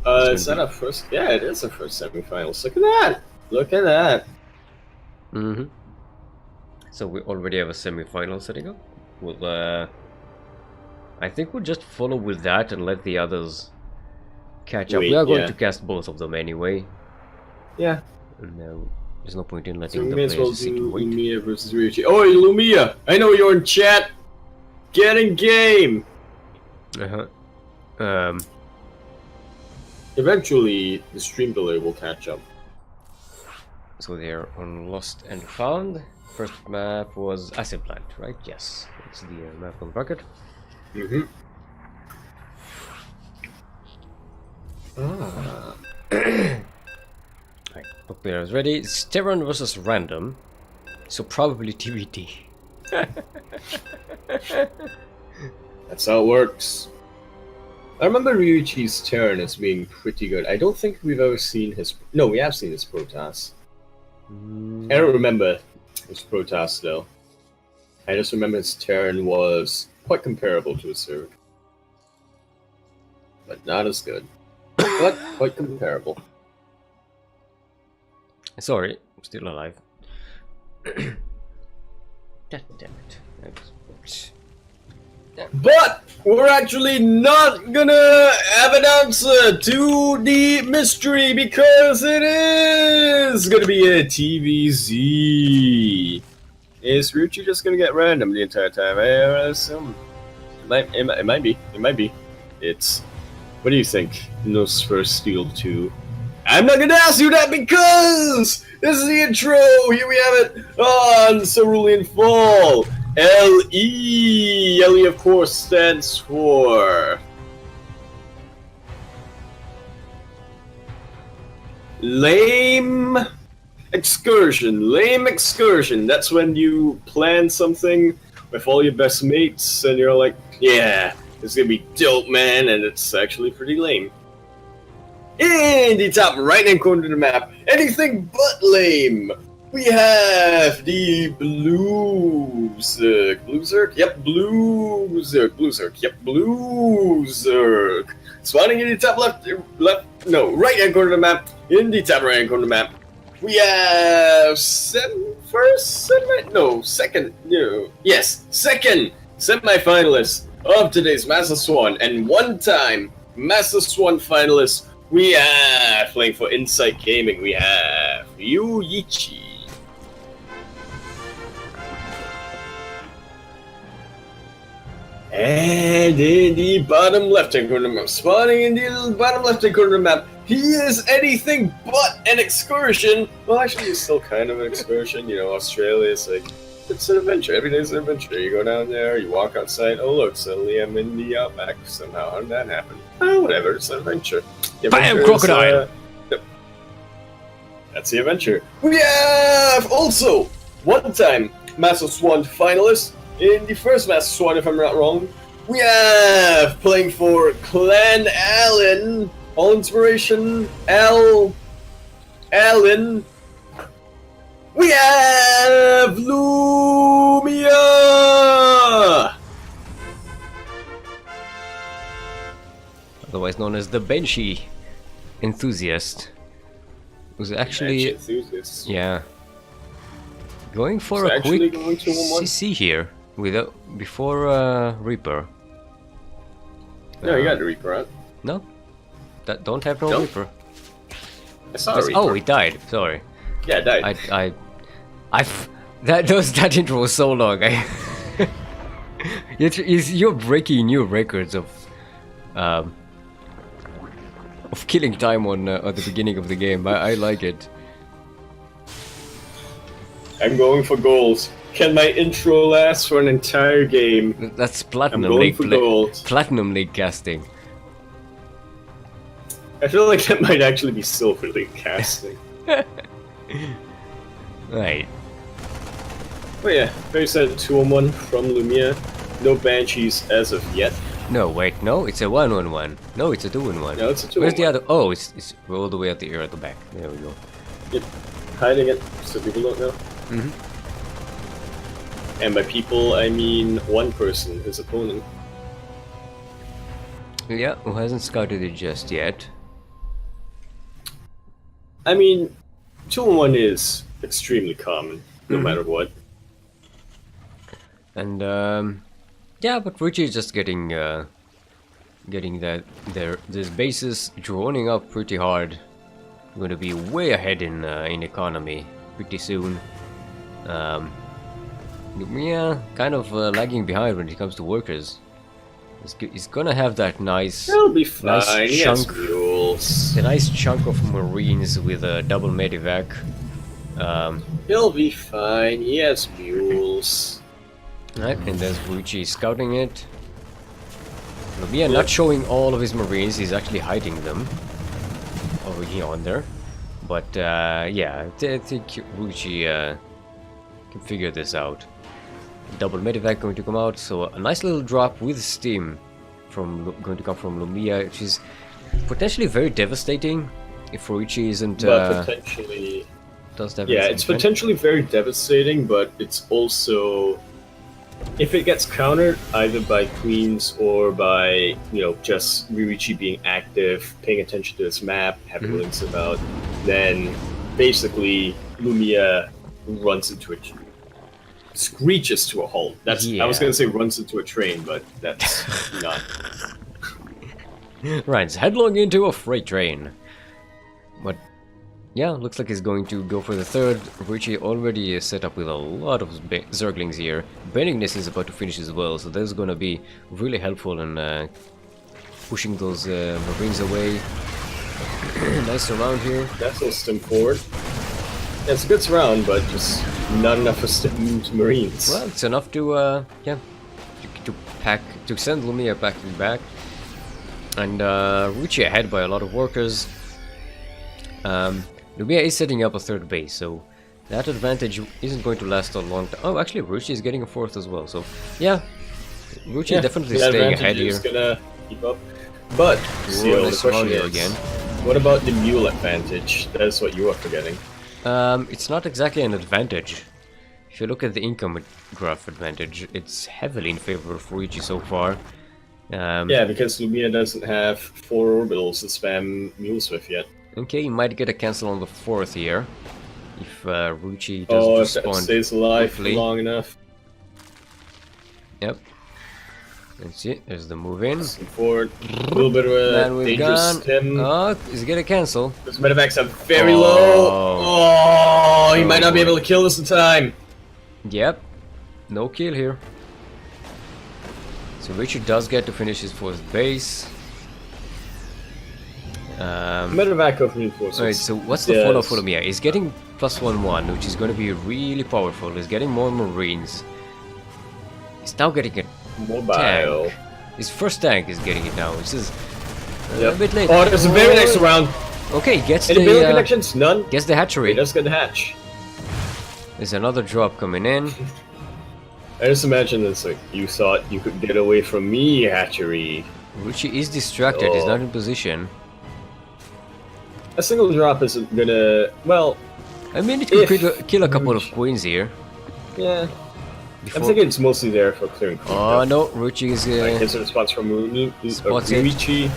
Is that our first? Yeah, it is our first semifinals. Look at that! Look at that! Mm-hmm. So we already have a semi-final setting up. We'll, I think we'll just follow with that and let the others catch up. Wait, We are going yeah. to cast both of them anyway. Yeah. No, there's no point in So letting we the may as well players sit do and wait. Lumia versus Ryuichi. Oh, Lumia! I know you're in chat! Get in game! Uh-huh. Eventually, the stream delay will catch up. So they're on Lost and Found. First map was Acid Plant, right? Yes, it's the map on the bracket. Mm-hmm. Ah. Right, both players ready. It's Terran versus Random, so probably TBT. That's how it works. I remember Ryuichi's turn as being pretty good. I don't think we've ever seen his... No, we have seen his Protoss. I don't remember his Protoss though. I just remember his turn was quite comparable to his Zerg. But not as good. But quite comparable. Sorry, I'm still alive. God damn it. Oops. But we're actually not gonna have an answer to the mystery because it is gonna be a TVZ. Is Ryuichi just gonna get random the entire time? I assume. It might be. It might be. It's. What do you think? Nos first Steel 2. I'm not gonna ask you that because this is the intro. Here we have it on Cerulean Fall. LE. LE, of course, stands for Lame Excursion. Lame Excursion. That's when you plan something with all your best mates and you're like, yeah, it's gonna be dope, man, and it's actually pretty lame. In the top right-hand corner of the map, anything but lame. We have the Blue Zerg. Blue Zerg? Yep, Blue Zerg. Blue Zerg. Yep, Blue Zerg. Spawning in the top right-hand corner of the map. In the top right-hand corner of the map, we have second semi-finalist of today's Master Swan, and one-time Master Swan finalist. We have, playing for Insight Gaming, we have Ryuichi. And in the bottom left-hand corner of the map, spawning in the bottom left-hand corner of the map, he is anything but an excursion. Well, actually, he's still kind of an excursion. You know, Australia is like, it's an adventure. Every day's an adventure. You go down there, you walk outside. Oh, look, suddenly I'm in the outback somehow. How did that happen? Oh, whatever. It's an adventure. Bam! Crocodile! Yep. That's the adventure. We have also one-time Master Swan finalist in the first Master Swan, if I'm not wrong. We have playing for Clan Allen, All Inspiration, Allen. We have Lumia! Otherwise known as the Banshee enthusiast. Who's actually... enthusiast. Yeah. Going for a quick CC here. Before Reaper. No, you got the Reaper, right? No? Don't have no Reaper. I saw a Reaper. Oh, he died. Sorry. Yeah, it died. That intro was so long. You're breaking new records of killing time on at the beginning of the game. I like it. I'm going for goals. Can my intro last for an entire game? That's Platinum I'm going League. for gold. Platinum League casting. I feel like that might actually be Silver League casting. Right. Oh yeah, very sad 2-on-1 from Lumia. No Banshees as of yet. No, wait, no, it's a 1-on-1. No, it's a 2-on-1. No, it's a 2-on-1. Where's the other? Oh, it's all the way at the back. There we go. Yep. Hiding it so people don't know. Mm-hmm. And by people, I mean one person, his opponent. Yeah, who hasn't scouted it just yet. I mean, 2-on-1 is extremely common, no matter what. And yeah, but Richie is just getting this bases droning up pretty hard. Going to be way ahead in economy pretty soon. Yeah, kind of lagging behind when it comes to workers. He's gonna have that nice, He'll be fine. nice He has chunk, mules. a nice chunk of Marines with a double medivac. He'll be fine. He has mules. Right, and there's Ruichi scouting it. Lumia not showing all of his Marines, he's actually hiding them over here on there. But yeah, I think Ruichi can figure this out. Double medivac going to come out, so a nice little drop with steam going to come from Lumia, which is potentially very devastating if Ruichi isn't. But potentially. Does have Yeah, it's potentially very devastating, but it's also. If it gets countered either by queens or by, just Ryuichi being active, paying attention to this map, having links about, then basically Lumia runs into it, screeches to a halt. That's I was gonna say runs into a train, but that's not. Runs headlong into a freight train. But yeah, looks like he's going to go for the third. Richie already set up with a lot of Zerglings here. Bendingness is about to finish as well, so that's going to be really helpful in pushing those Marines away. Nice surround here. That's a stem forward. Yeah, it's a good surround, but just not enough for stemmed Marines. Well, it's enough to to send Lumia back. And Richie ahead by a lot of workers. Lumia is setting up a third base, so that advantage isn't going to last a long time. Oh, actually, Ruchi is getting a fourth as well, so yeah, Ruchi definitely staying ahead here. Gonna keep up. But, the question is, again. What about the mule advantage? That's what you are forgetting. It's not exactly an advantage. If you look at the income graph advantage, it's heavily in favor of Ruchi so far. Yeah, because Lumia doesn't have 4 orbitals to spam mules with yet. Okay, you might get a cancel on the 4th here, if Ruchi doesn't respond if stays alive quickly. Long enough. Yep. Let's see, there's the move in. Forward. A little bit of a dangerous stem. Oh, he's gonna cancel. Those medivacs are very low. Oh, he might not be able to kill this in time. Yep. No kill here. So Richard does get to finish his 4th base. Medevac of reinforcements. Alright, so what's the follow for Lumia? He's getting +1/1, which is going to be really powerful. He's getting more Marines. He's now getting a tank. His first tank is getting it now, which is a bit late. Oh, there's a very next round. Okay, gets Any building connections? None. Gets the hatchery. He does get the hatch. There's another drop coming in. I just imagine this, like, you thought you could get away from me, hatchery. Richie is distracted, he's not in position. A single drop isn't gonna... Well... I mean, it could kill a couple of queens here. Yeah. I'm thinking it's mostly there for clearing queens. Oh no, Ruchi is... Here's a response from Ruichi.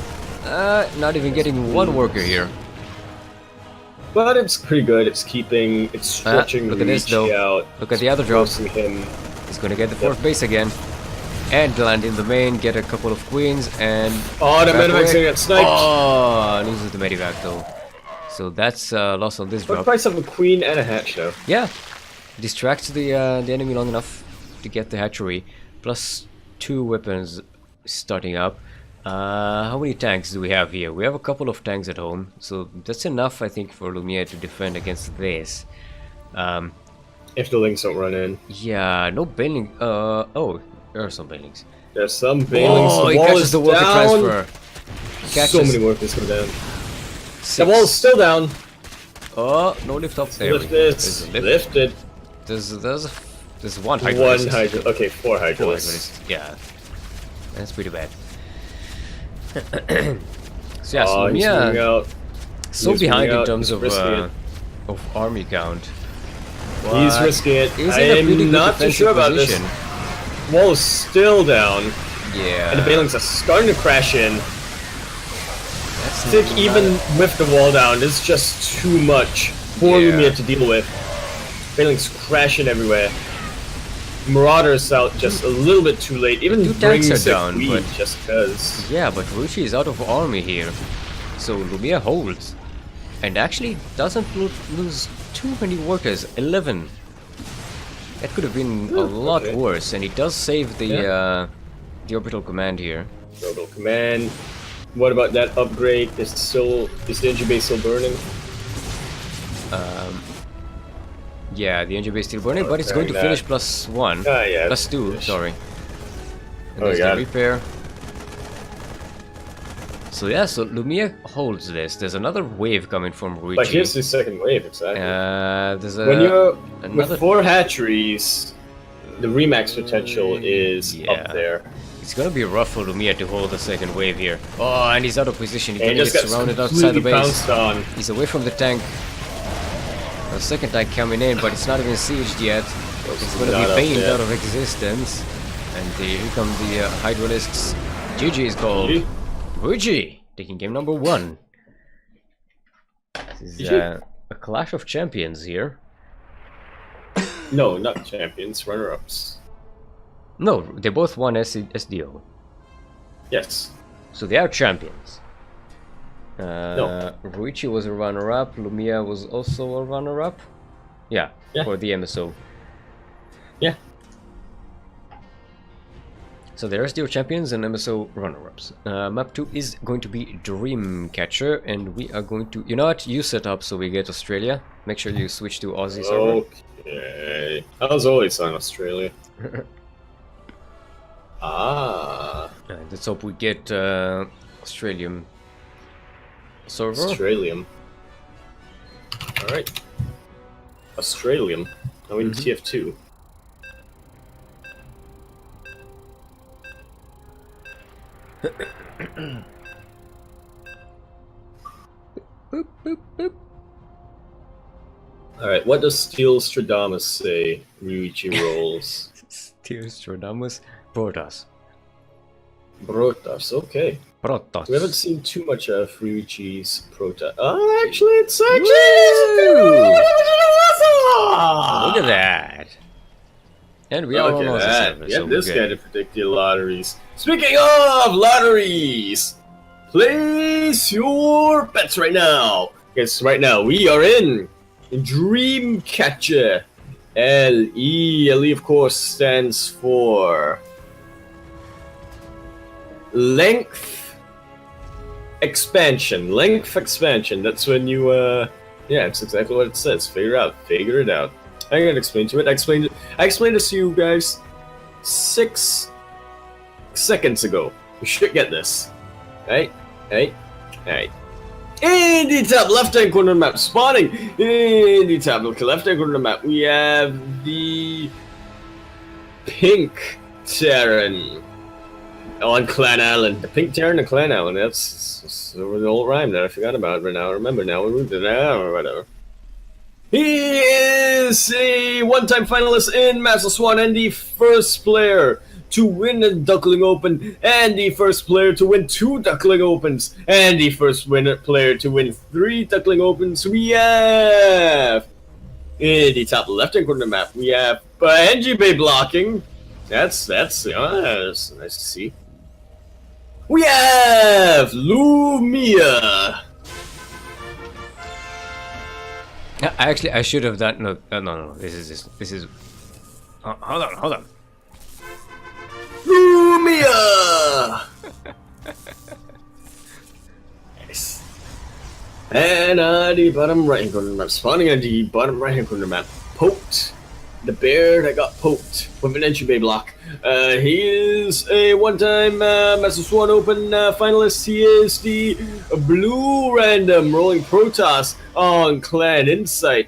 Not even getting one worker here. But it's pretty good, it's keeping... It's stretching look at this though. out. Look at the other drop. Him. He's gonna get the 4th base again. And land in the main, get a couple of queens, and... Oh, the medivac's gonna get sniped! Oh, loses the medivac though. So that's loss on this drop. What price of a queen and a hatch though? Yeah, distracts the enemy long enough to get the hatchery. Plus 2 weapons starting up. How many tanks do we have here? We have a couple of tanks at home, so that's enough, I think, for Lumia to defend against this. If the links don't run in. Yeah, no bailing. Oh, there are some bailings. There's some bailings. Oh, the he wall catches is the worker down. transfer. So many workers go down. 6. The wall is still down. Oh, no lift up there. Lifted. There's one hydro. One hydro. Okay, 4 hydros. Yeah, that's pretty bad. So yeah, so he's moving out. So He's behind in out. terms He's of army count. But he's risking it. He's I in a pretty am good not too sure about position. this. Wall is still down. Yeah. And the bailings are starting to crash in. I think even with the wall down, it's just too much for Lumia to deal with. Failings crashing everywhere. Marauders out just a little bit too late. Even two tanks are down, but just cause. Yeah, but Ruchi is out of army here, so Lumia holds, and actually doesn't lose too many workers. 11. That could have been a lot worse, and he does save the orbital command here. Orbital command. What about that upgrade? Is the engine base still burning? Yeah, the engine base still burning, but it's going to finish +1. Yeah. +2, sorry. And Oh, there's yeah. the repair. So yeah, so Lumia holds this. There's another wave coming from Ruichi. But here's the second wave, exactly. There's When you're another... with 4 hatcheries, the remax potential is up there. It's gonna be rough for Lumia to hold the second wave here. Oh, and he's out of position. He's And gonna he get just surrounded got outside the completely base. bounced on. He's away from the tank. The second tank coming in, but it's not even sieged yet. It's gonna be banned out of existence. And here come the Hydralisks. GG is called. GG! Taking game number 1. This is a clash of champions here. No, not champions, runner-ups. No, they both won SDO. Yes. So they are champions. No. Ruichi was a runner-up, Lumia was also a runner-up. Yeah, for the MSO. Yeah. So there are still champions and MSO runner-ups. Map 2 is going to be Dreamcatcher, and we are going to... You know what? You set up so we get Australia. Make sure you switch to Aussie server. Okay. I was always on Australia. Let's hope we get Australian server. Australium. Alright. Australium. Now we need TF2. Boop, boop, boop. Alright, what does Steel Stradamus say? Ryuichi rolls. Steel Stradamus. Protoss. Protoss, okay. Protoss. We haven't seen too much of Ryuichi's Protoss. Oh, actually, it's actually... Look at that. And we are on Aussie server, Yeah, so this we're guy good. to predict the lotteries. Speaking of lotteries, place your bets right now. Because right now we are in Dreamcatcher. LE. LE, of course, stands for length expansion. Length expansion. That's when you, yeah, it's exactly what it says. Figure it out. I'm gonna explain to it. I explained this to you guys 6 seconds ago. You should get this. Right? In the top left-hand corner of the map, spawning in the top left-hand corner of the map, we have the Pink Terran on Clan Island. The Pink Terran on Clan Island. That's an old rhyme that I forgot about, but now I remember. Now we moved it out or whatever. He is a one-time finalist in Master Swan and the first player to win a Duckling Open, and the first player to win 2 Duckling Opens, and the first player to win 3 Duckling Opens. We have in the top left-hand corner of the map. We have NG Bay blocking. That's nice to see. We have Lumia. Actually, I should have done. No. This is. Hold on. Lumia. Nice. And the bottom right-hand corner of the map, spawning on the bottom right-hand corner of the map, poked. The bear that got poked with an entry bay block. He is a one-time Master Swan Open finalist. He is the blue random rolling Protoss on Clan Insight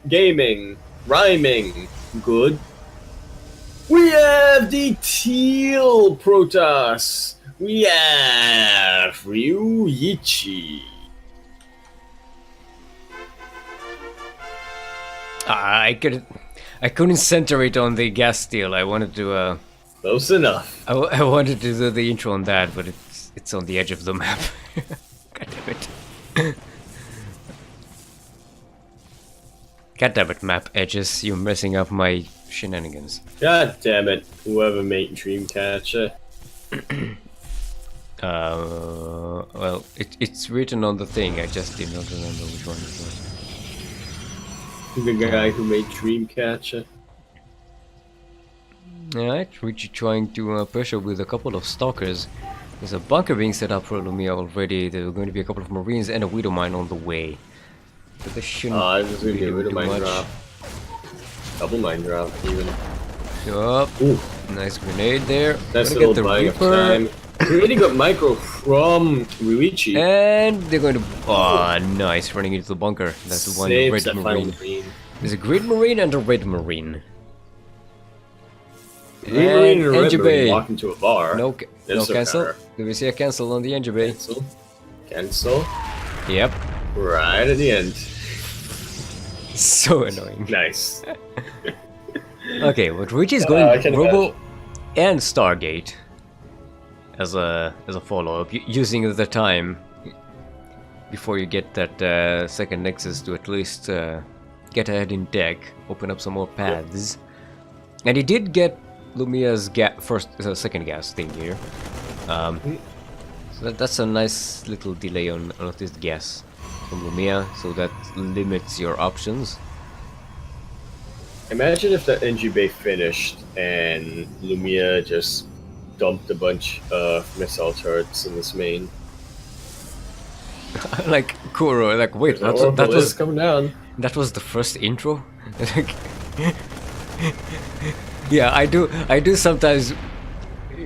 Gaming. Rhyming. Good. We have the teal Protoss. We have Ryuichi. I couldn't center it on the gas steel. I wanted to. Close enough. I wanted to do the intro on that, but it's on the edge of the map. God damn God damn it, map edges, you're messing up my shenanigans. God damn it, whoever made Dreamcatcher. Well, it's written on the thing, I just did not remember which one it was. The guy who made Dreamcatcher. Alright, Richie trying to pressure with a couple of stalkers. There's a bunker being set up for Lumia already, there are going to be a couple of marines and a widow mine on the way. But this shouldn't I'm just gonna really get rid of do mine much. drop. Double mine drop, even. Yup. Ooh, Nice grenade there. that's Gonna a get the little buying of Reaper. time. We already got micro from Ruichi. And they're going to... Oh, nice. Running into the bunker. That's the one Saves red that final marine. marine. There's a green marine and a red marine. Green marine and a red NGB. marine walk into a bar. No, no a cancel. counter. Do we see a cancel on the NGB? Cancel. Cancel. Yep. Right at the end. So annoying. Nice. Okay, but Richie is I going can Robo and Stargate as a follow-up, using the time before you get that second Nexus to at least get ahead in deck, open up some more paths. And he did get Lumia's second gas thing here. So that's a nice little delay on this gas from Lumia, so that limits your options. Imagine if that NGB finished and Lumia just dumped a bunch of missile turrets in this main. Like Kuro, like wait, that Oracle was is coming down. that was the first intro. Like, yeah, I do sometimes.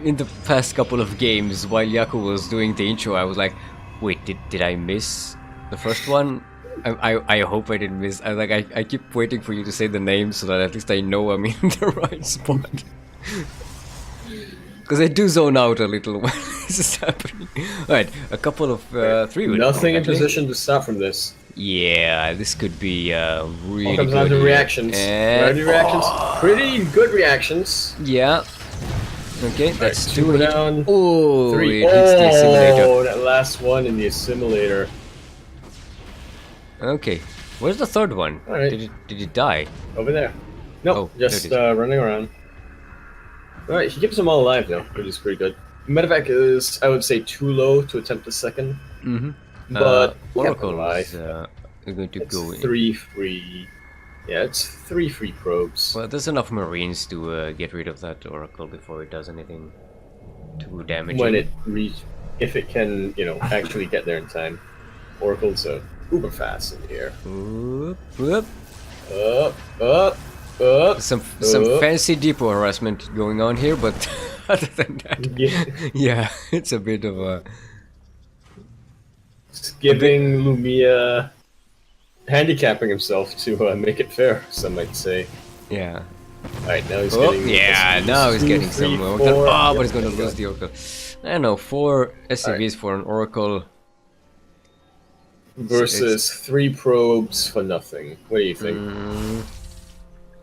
In the past couple of games, while Yaku was doing the intro, I was like, wait, did I miss the first one? I hope I didn't miss. I keep waiting for you to say the name so that at least I know I'm in the right spot. Because I do zone out a little when this is happening. Alright, a couple of three. Nothing in position to stop from this. Yeah, this could be really All comes good. down to here. reactions. And, Reactions. Pretty good reactions. yeah. Okay, that's Right, two two down. Oh, Three. it hits the assimilator. Oh, that last one in the assimilator. Okay, where's the third one? Alright. Did it die? Over there. Nope, Oh, there just it is. running around. Alright, he keeps them all alive though, which is pretty good. Medevac is, I would say, too low to attempt a second. Mm-hmm. But Oracle alive. is going to It's go in. 3 free. Yeah, it's 3 free probes. Well, there's enough Marines to get rid of that Oracle before it does anything too damaging. When it if it can, actually get there in time. Oracle's uber fast in here. Whoop, whoop. Up. Some fancy depot harassment going on here, but other than that, Yeah. yeah, it's a bit of a. It's giving Lumia handicapping himself to make it fair, some might say. Yeah. Alright, now he's Oh, getting... yeah, now he's getting some four. Oracle. Oh, but Yep, he's going to yep, lose yep. the Oracle. I don't know, 4 SCVs for an Oracle. Versus 3 probes for nothing. What do you think?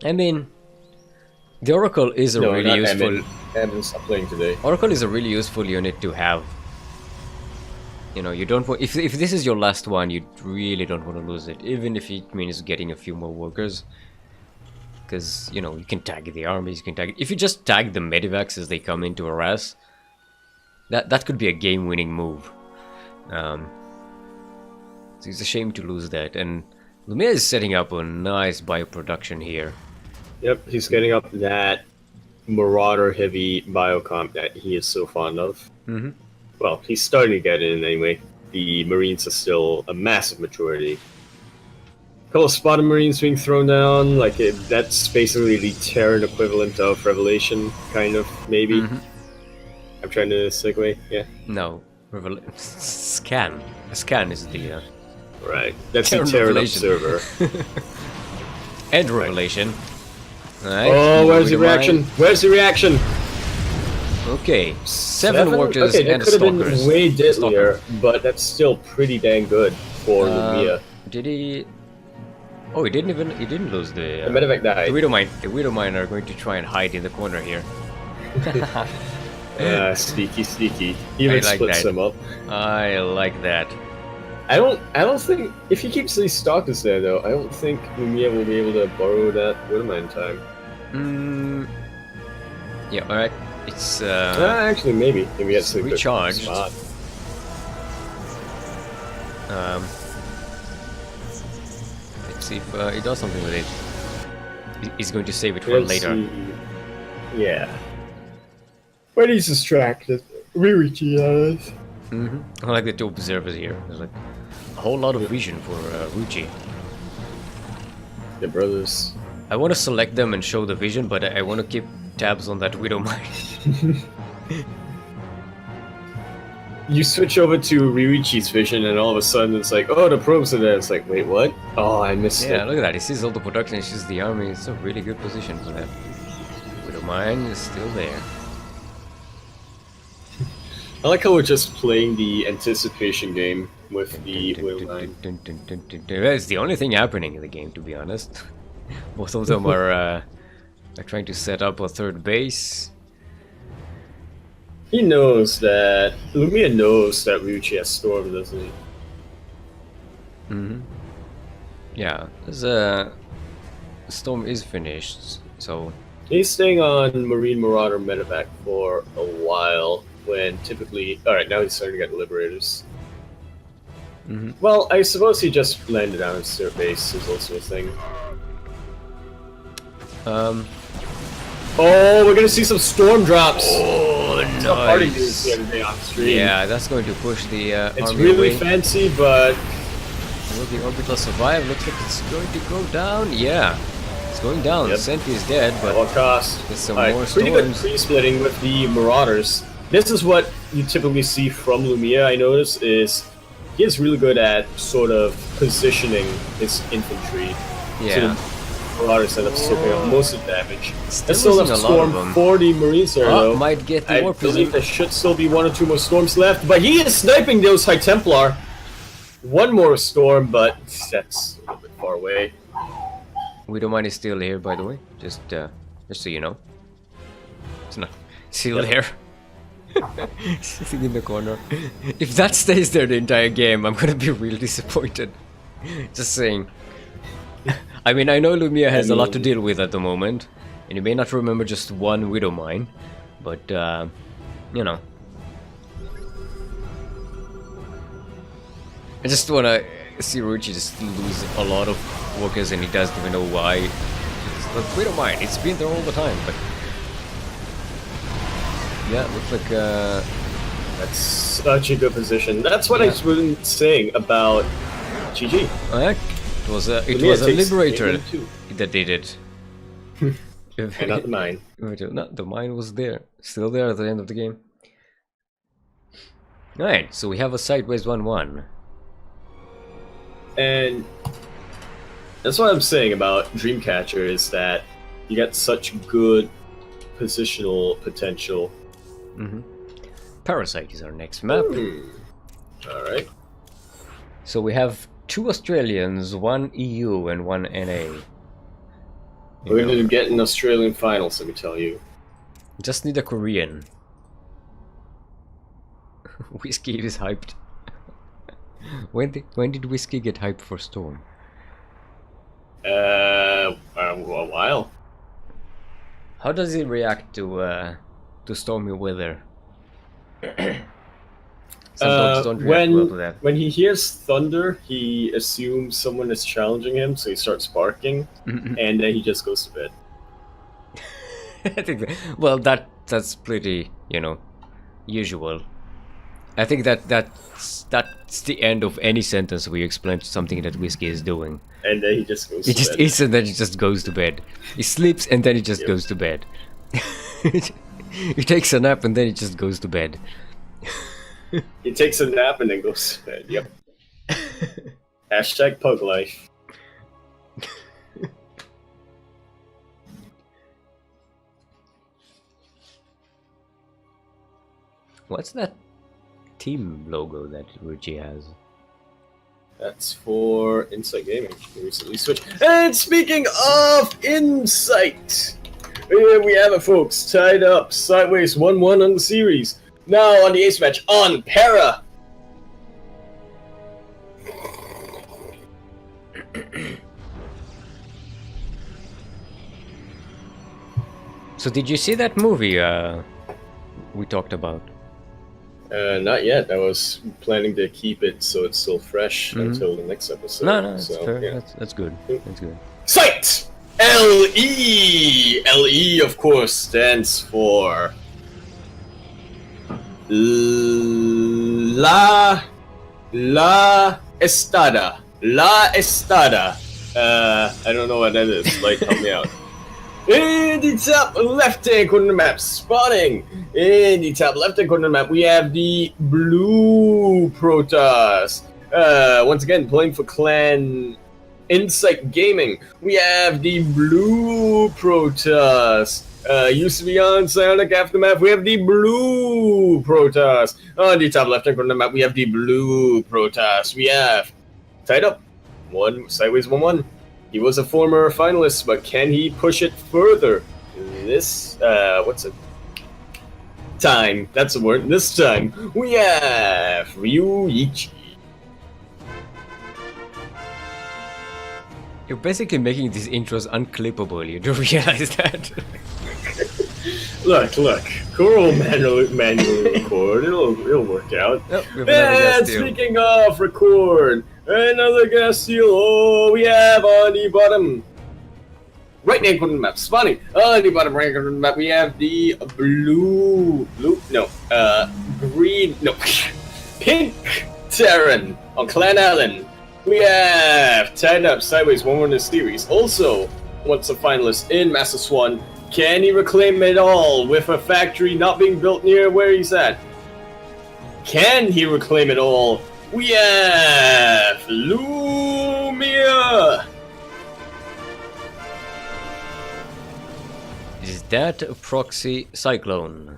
I mean, the Oracle is a No, really not useful. Emin. Emin's not playing today. Oracle is a really useful unit to have. You know, you don't want if this is your last one, you really don't want to lose it, even if it means getting a few more workers. Because you know you can tag the armies, you can tag. If you just tag the medivacs as they come into harass, that could be a game-winning move. So it's a shame to lose that. And Lumia is setting up a nice bioproduction here. Yep, he's getting up that Marauder-heavy biocomp that he is so fond of. Mm-hmm. Well, he's starting to get in anyway. The Marines are still a massive majority. A couple of spotted Marines being thrown down, that's basically the Terran equivalent of Revelation, kind of, maybe. Mm-hmm. I'm trying to segue, yeah. No, Scan. Scan is the Right, that's Terran the Terran Revelation. Observer. End Revelation. Alright, Oh, where's the moving to reaction? mine. Where's the reaction? Okay, 7 waters Okay, that and could have stalkers. been way Stalker. deadlier, but that's still pretty dang good for Lumia. Did he? Oh, he didn't lose the. The medevac died. The Widow Mine are going to try and hide in the corner here. Sneaky. Even I like splits that. them up. I like that. I don't think if he keeps these stalkers there though, I don't think Lumiere will be able to borrow that Widowmine time. Yeah, alright. It's actually maybe it's a good recharged. spot. Let's see if he does something with it. He's going to save it for Let's later. see. Yeah. When he's distracted, Ryuichi does. I like the two observers here. There's like a whole lot of vision for Ruchi. The brothers. I want to select them and show the vision, but I want to keep tabs on that Widow Mine. You switch over to Ryuichi's vision, and all of a sudden it's like, oh, the probes are there. It's like, wait, what? Oh, I missed it. Yeah, look at that. He sees all the production, he sees the army. It's a really good position for that. Widow Mine is still there. I like how we're just playing the anticipation game with the Widowmine. It's the only thing happening in the game, to be honest. Both of them are trying to set up a third base. He knows that... Lumia knows that Ryuichi has Storm, doesn't he? Yeah, the Storm is finished, so... He's staying on Marine Marauder medevac for a while, when typically... Alright, now he's starting to get Liberators. Well, I suppose he just landed on his third base is also a thing. Oh, we're gonna see some Storm drops! Oh, Party news nice! the other day on stream. Yeah, that's going to push the It's army really away. fancy, but... Will the orbital survive? Looks like it's going to go down. Yeah, it's going down. Yep. Sentry is dead, At but what cost? there's some Alright, more pretty good storms. pre-splitting with the Marauders. This is what you typically see from Lumia, I notice, is he is really good at sort of positioning his infantry. Yeah. So the Marauders end up soaking up most of the damage. Still There's still losing enough a lot of Storm them. for the Marines there, though. Might get I more believe there position. should still be 1 or 2 more Storms left, but he is sniping those High Templar. One more Storm, but that's a little bit far away. Widowmine is still here, by the way. Just so you know. It's not still there. Sitting in the corner. If that stays there the entire game, I'm gonna be real disappointed. Just saying. I mean, I know Lumia has a lot to deal with at the moment, and you may not remember just one Widowmine, but you know. I just wanna see Ruchi just lose a lot of workers, and he doesn't even know why. But Widowmine, it's been there all the time, but yeah, it looks like That's such a good position. That's what I've been saying about GG. it was a takes liberator maybe 2. that did it. And not the mine. No, the mine was there, still there at the end of the game. Alright, so we have a sideways 1-1. And that's what I'm saying about Dreamcatcher is that you get such good positional potential. Parasite is our next map. Alright. So we have 2 Australians, 1 EU, and 1 NA. We're going to get an Australian finals, let me tell you. Just need a Korean. Whiskey is hyped. When did Whiskey get hyped for Storm? A while. How does he react to stormy weather? Some dogs don't react well to that. When he hears thunder, he assumes someone is challenging him, so he starts barking, and then he just goes to bed. I think well, that's pretty, you know, usual. I think that's the end of any sentence where you explain something that Whiskey is doing. And then he just goes He to just bed. eats and then he just goes to bed. He sleeps and then he just goes to bed. He takes a nap and then he just goes to bed. He takes a nap and then goes to bed, yep. Hashtag pug life. What's that team logo that Ruchi has? That's for Insight Gaming. We recently switched. And speaking of Insight, here we have it, folks. Tied up sideways 1-1 on the series. Now on the ace match on Para. So did you see that movie we talked about? Not yet. I was planning to keep it so it's still fresh until the next episode. No, that's so, fair. Yeah. That's good. That's good. Sight! LE! LE, of course, stands for La Estada. La Estada. I don't know what that is. Like, help me out. In the top left-hand corner of the map, spawning. In the top left-hand corner of the map, we have the blue Protoss. Once again, playing for Clan Insight Gaming. We have the blue Protoss. Used to be on Psionic Aftermath. We have the blue Protoss. On the top left-hand corner of the map, we have the blue Protoss. We have tied up. One sideways 1-1. He was a former finalist, but can he push it further? This, what's it? Time. That's the word. This time, we have Ryuichi. You're basically making these intros unclippable. You do realize that? Look. Kuro will manually record. It'll work out. Oh, we have another guest And deal. speaking of record, another gas seal. Oh, we have on the bottom right-hand corner of the map, spawning. On the bottom right-hand corner of the map, we have the pink Terran on Clan Allen. We have tied up sideways 1-1 in the series. Also, once a finalist in Master Swan. Can he reclaim it all with a factory not being built near where he's at? Can he reclaim it all? We have Lumia. Is that a proxy cyclone?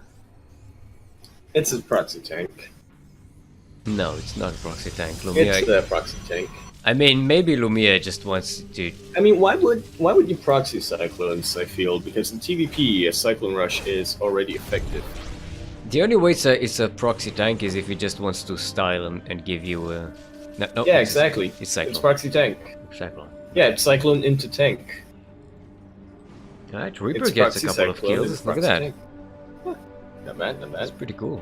It's a proxy tank. No, it's not a proxy tank. Lumia. It's the proxy tank. I mean, maybe Lumia just wants to. I mean, why would you proxy cyclones? I feel because in TvP, a cyclone rush is already effective. The only way it's a proxy tank is if it just wants to style and give you a. No, Yeah, exactly. It's cyclone. It's proxy tank. Cyclone. Yeah, it's cyclone into tank. Alright, Reaper It's gets a proxy couple of cyclone, kills. it's Look at proxy that. tank. Huh. Not bad, not That's bad. pretty cool.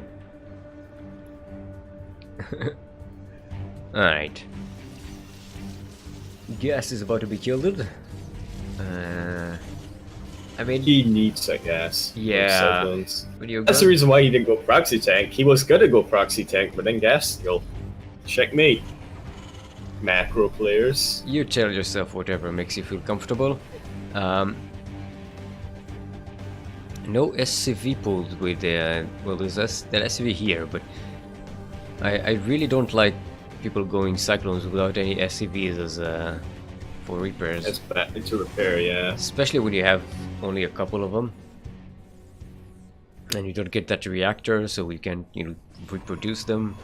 Alright. Gas is about to be killed. I mean, He needs that gas. Yeah. Cyclones. video That's the reason why he didn't go proxy tank. He was gonna go proxy tank, but then gas steal. Checkmate. Macro players. You tell yourself whatever makes you feel comfortable. No SCV pulled with well, there's that SCV here, but I really don't like people going cyclones without any SCVs as for repairs. That's bad to repair, yeah. Especially when you have only a couple of them, and you don't get that reactor, so we can reproduce them.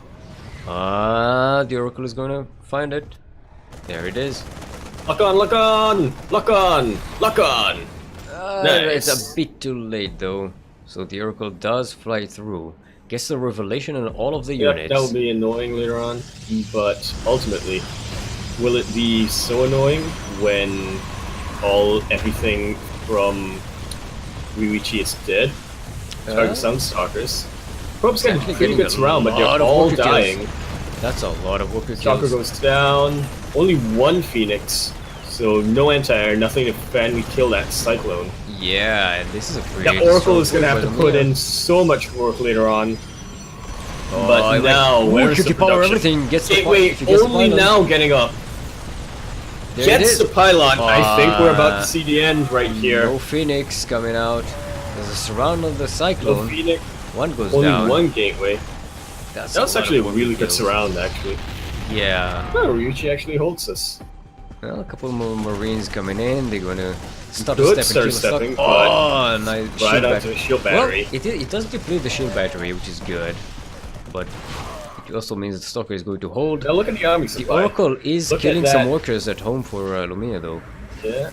The Oracle is gonna find it. There it is. Lock on, lock on! Lock on! Lock on! Nice. It's a bit too late though. So the Oracle does fly through. Gets the revelation on all of the Yep, units. that will be annoying later on, but ultimately, will it be so annoying when everything from Ryuichi is dead? Target some stalkers. Probe's getting actually pretty getting good a round, but lot they're of all worker kills. dying. That's a lot of worker Stalker kills. goes down. Only one Phoenix, so no anti-air, nothing to finally kill that Cyclone. Yeah, and this is a pretty. The Oracle is strong going to have push to by put Lumia. in so much work later on. Oh, But now, where's the QQ power production? everything gets the Gateway if he gets the only pylon. now getting up. There it Gets is. the pylon. I think we're about to see the end right here. No Phoenix coming out. There's a surround of the No Cyclone. Phoenix. One goes Only down. one gateway. That's That was lot actually a of really worker good kills. surround, actually. Yeah. Oh, Ryuichi actually holds us. Well, a couple more Marines coming in. They're gonna start Good to step and start kill the stepping, stock. but Oh, nice Right shield onto battery. the shield battery. Well, it does deplete the shield battery, which is good, but it also means the stalker is going to hold. Now look at the army The supply. Oracle is Look at killing some that. workers at home for Lumia, though. Yeah.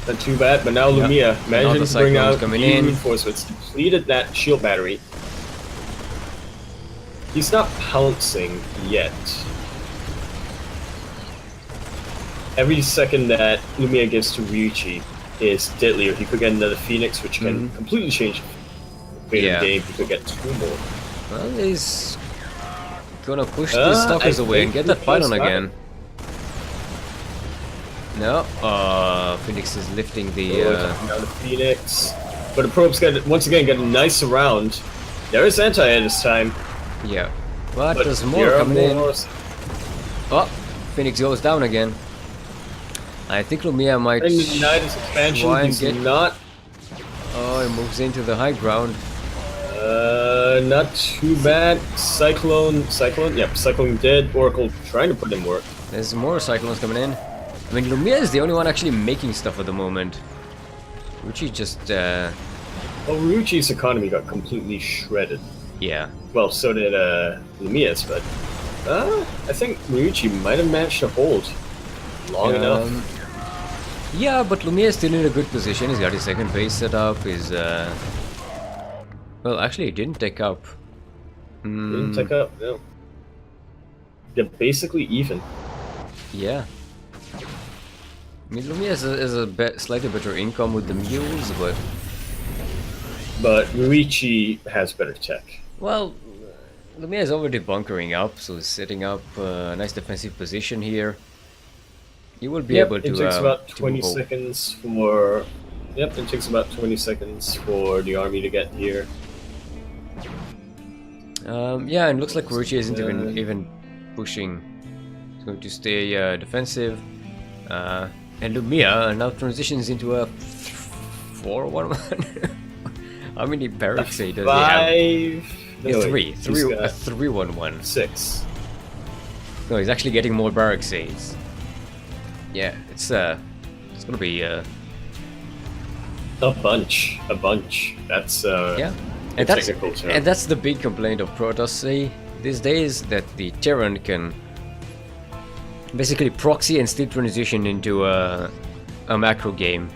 Not too bad, but now Lumia Now the managing to bring Cyclone's out coming new in. reinforcements. Depleted that shield battery. He's not pouncing yet. Every second that Lumia gives to Ryuichi, is deadlier. He could get another Phoenix, which can completely change the fate of the game. He could get 2 more. Well, he's gonna push these stalkers away and get that pylon again. No, Phoenix is lifting the. Down the Phoenix, but the probes once again get a nice round. There is anti-air this time. Yeah, but there's more coming in. Oh, Phoenix goes down again. I think Lumia might denied his expansion. try and He's get. not. Oh, he moves into the high ground. Not too bad. Cyclone. Yep, Cyclone dead. Oracle trying to put in work. There's more cyclones coming in. I mean, Lumia is the only one actually making stuff at the moment. Ruchi just. Well, Ryuchi's economy got completely shredded. Yeah. Well, so did Lumia's, but I think Ryuchi might have managed to hold long enough. Yeah, but Lumia is still in a good position. He's got his second base set up. He's well, actually, he didn't take up. Didn't take up, no. They're basically even. Yeah. I mean, Lumia is a slightly better income with the mules, but Ryuichi has better tech. Well, Lumia is already bunkering up, so he's setting up a nice defensive position here. You will be able to. It takes about 20 seconds for. Yep, it takes about 20 seconds for the army to get here. Yeah, and looks like Ryuichi isn't even pushing. He's going to stay defensive. And Lumia now transitions into a 4-1-1. How many barracks does he have? No, a 3-1-1. 6. No, he's actually getting more barracks aids. Yeah, it's gonna be a bunch. That's yeah, and that's the big complaint of Protoss these days, that the Terran can basically proxy and still transition into a macro game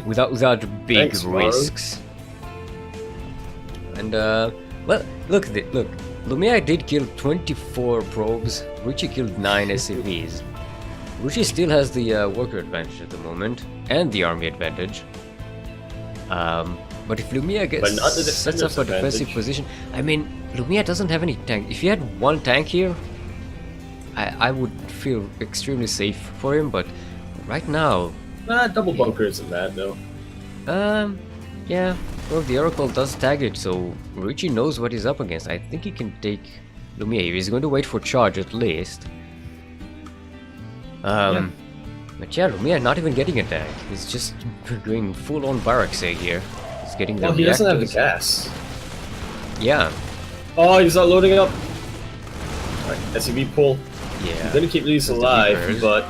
without big risks. And well, look, Lumia did kill 24 probes. Ryuichi killed 9 SCVs. Ryuichi still has the worker advantage at the moment and the army advantage. But if Lumia sets up a defensive position, I mean, Lumia doesn't have any tank. If he had one tank here, I would feel extremely safe for him. But right now, double bunker isn't bad though. Yeah. Well, the Oracle does tag it, so Ryuichi knows what he's up against. I think he can take Lumia. He's going to wait for charge at least. But yeah, Lumia not even getting a tank. He's just going full-on barracks here. He's getting the he doesn't have the gas. Yeah. Oh, he's not loading up. Alright, SCV pull. Yeah. He's gonna keep these alive, but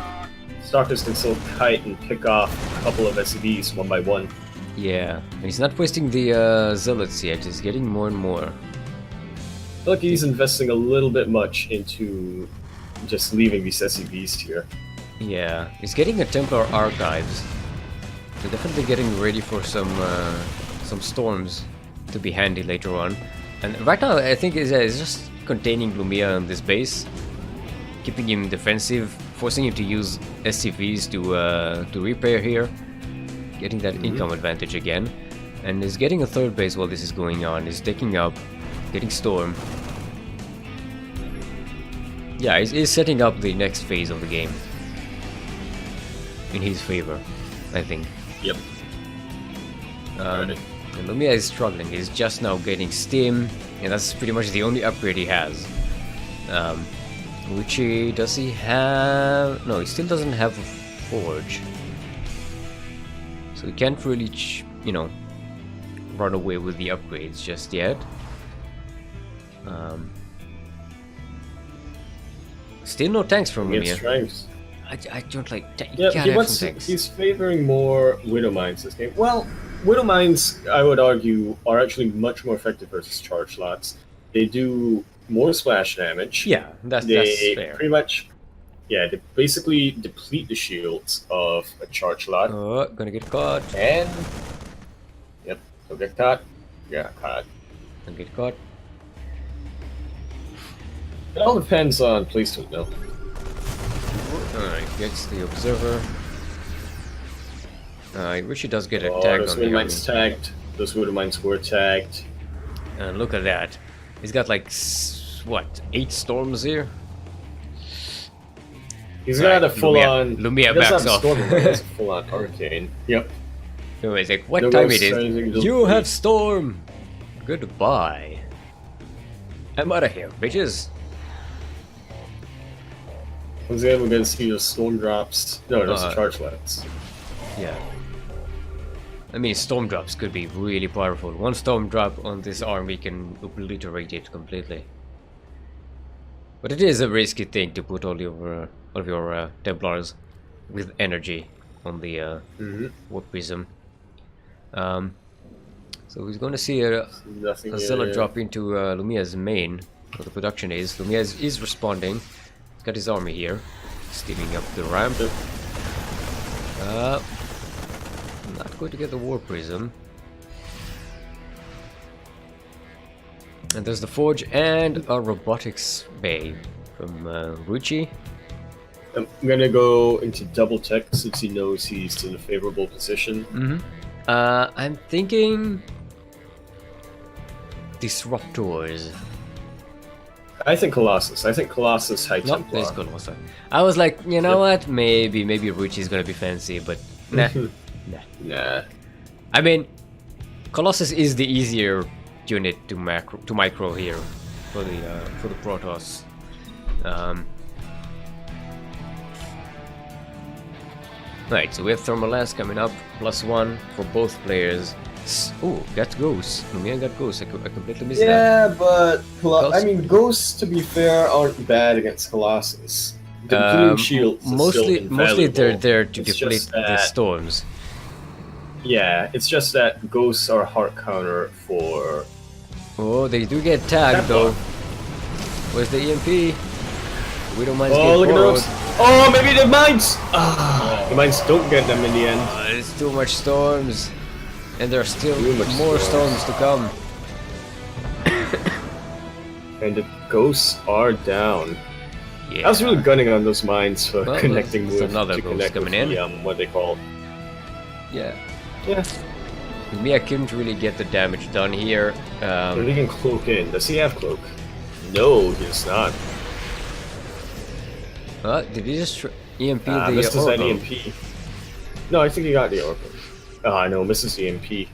Stalkers can still kite and pick off a couple of SCVs one by one. Yeah, and he's not wasting the zealots yet. He's getting more and more. I feel like he's investing a little bit much into just leaving these SCVs here. Yeah, he's getting a Templar Archives. They're definitely getting ready for some storms to be handy later on. And right now, I think he's just containing Lumia on this base, keeping him defensive, forcing him to use SCVs to repair here, getting that income advantage again, and he's getting a third base while this is going on. He's taking up, getting storm. Yeah, he's setting up the next phase of the game in his favor, I think. Yep. And Lumia is struggling. He's just now getting Steam, and that's pretty much the only upgrade he has. Does he have... No, he still doesn't have a forge. So he can't really, run away with the upgrades just yet. Still no tanks from Lumia. I don't like tanks. He's favoring more Widow Mines this game. Well, Widow Mines, I would argue, are actually much more effective versus charge slots. They do more splash damage. Yeah, that's fair. Pretty much, yeah, they basically deplete the shields of a charge slot. Oh, gonna get caught. And, yep, he'll get caught. Yeah, caught. Gonna get caught. It all depends on placement, though. Alright, gets the observer. Richie does get a Oh, tag those on the wind army. mines tagged. Those wood mines were tagged. And look at that. He's got like, what, 8 storms here? He's Right, got a full-on... Lumia he doesn't backs have a off. storm, but he has a full-on hurricane. Yep. So he's like, what No time ghosts it or is? anything, just You bleed. have storm! Goodbye. I'm out of here, bitches. Once again, we're gonna see those storm drops. No, those are charge lights. Yeah. I mean, storm drops could be really powerful. One storm drop on this army can obliterate it completely. But it is a risky thing to put all of your Templars with energy on the warp prism. So he's going to see a Zealot drop into Lumia's main, where the production is. Lumia is responding. He's got his army here, steaming up the ramp. Not going to get the war prism. And there's the forge and a robotics bay from Ruchi. I'm gonna go into double tech since he knows he's in a favorable position. I'm thinking disruptors. I think Colossus. I think Colossus High Nope, Templar. there's Colossus. I was like, you know what? Maybe Ruchi's gonna be fancy, but nah. Nah. I mean, Colossus is the easier unit to micro here for the Protoss. Right, so we have Thermal Lance coming up, +1 for both players. Oh, got Ghosts. Lumia got Ghosts. I completely missed that. Yeah, but Ghosts- I mean, Ghosts, to be fair, aren't bad against Colossus. The Doom Shields is mostly still they're there to It's deplete just the that- storms. Yeah, it's just that Ghosts are hard counter for... Oh, they do get tagged Templar. though. Where's the EMP? We don't mind. Oh, look at those! Oh, maybe the mines! Ah, the mines don't get them in the end. There's too much storms, and there are still Too much more storms. storms to come. And the Ghosts are down. Yeah. I was really gunning on those mines for Well, connecting there's with another to Ghost connect with coming in. the, what they call... Yeah. Yeah. Me, I couldn't really get the damage done here. But he can cloak in. Does he have cloak? No, he does not. Did he just EMP the misses that Oracle? EMP. No, I think he got the Oracle. Ah, no, misses the EMP.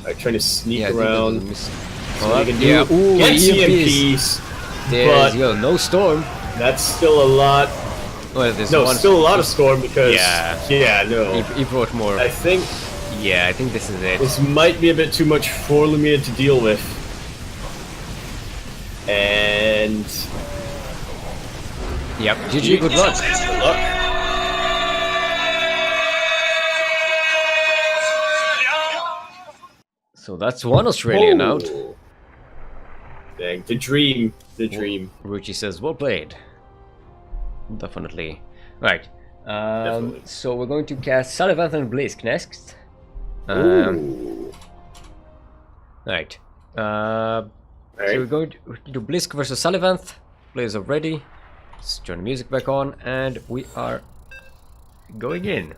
Alright, trying to sneak Yeah, I think that was a around. miss. So he can yeah. do Ooh, gets EMPs. EMPs, There's but no storm. that's still a lot. Well, there's No, one. still a lot of storm because Yeah. He brought more. I think Yeah, I think this is it. this might be a bit too much for Lumia to deal with. And Yep. GG. Good luck. good luck. So that's one Australian out. Oh. Dang, the dream. The dream. Ruchi says, well played. Definitely. Right. Definitely. So we're going to cast Salivanth and Blisk next. Ooh. Right. So Alright. we're going to do Blisk versus Salivanth. Players are ready. Let's turn the music back on, and we are going in.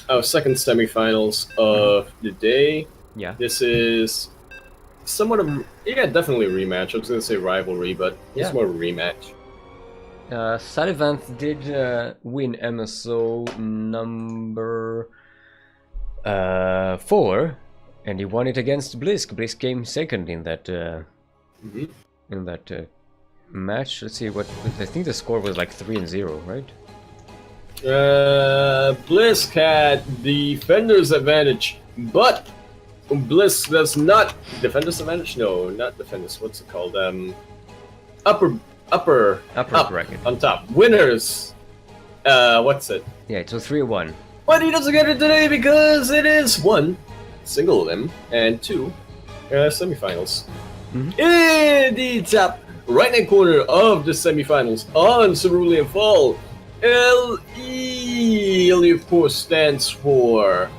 Oh, second semifinals of the day. Yeah. This is somewhat of definitely a rematch. I was gonna say rivalry, but it's Yeah. more of a rematch. Salivanth did win MSO number 4, and he won it against Blisk. Blisk came second in that match. Let's see what I think the score was like 3-0, right? Blisk had defender's advantage, but Blisk does not defender's advantage. No, not defender's. What's it called? Upper up, bracket. on top. Winners. What's it? Yeah, it was 3-1. But he doesn't get it today because it is 1, single limb, and 2, semifinals. In the top right-hand corner of the semifinals on Cerulean Fall, LE, of course, stands for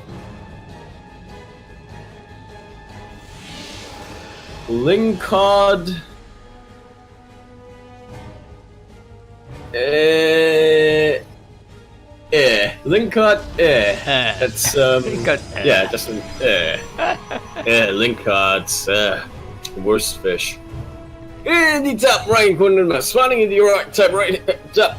Linkod. Lingcod, That's, Lingcod, yeah, just an, Lingcod's, worst fish. In the top right corner of the map, spawning in the top right, top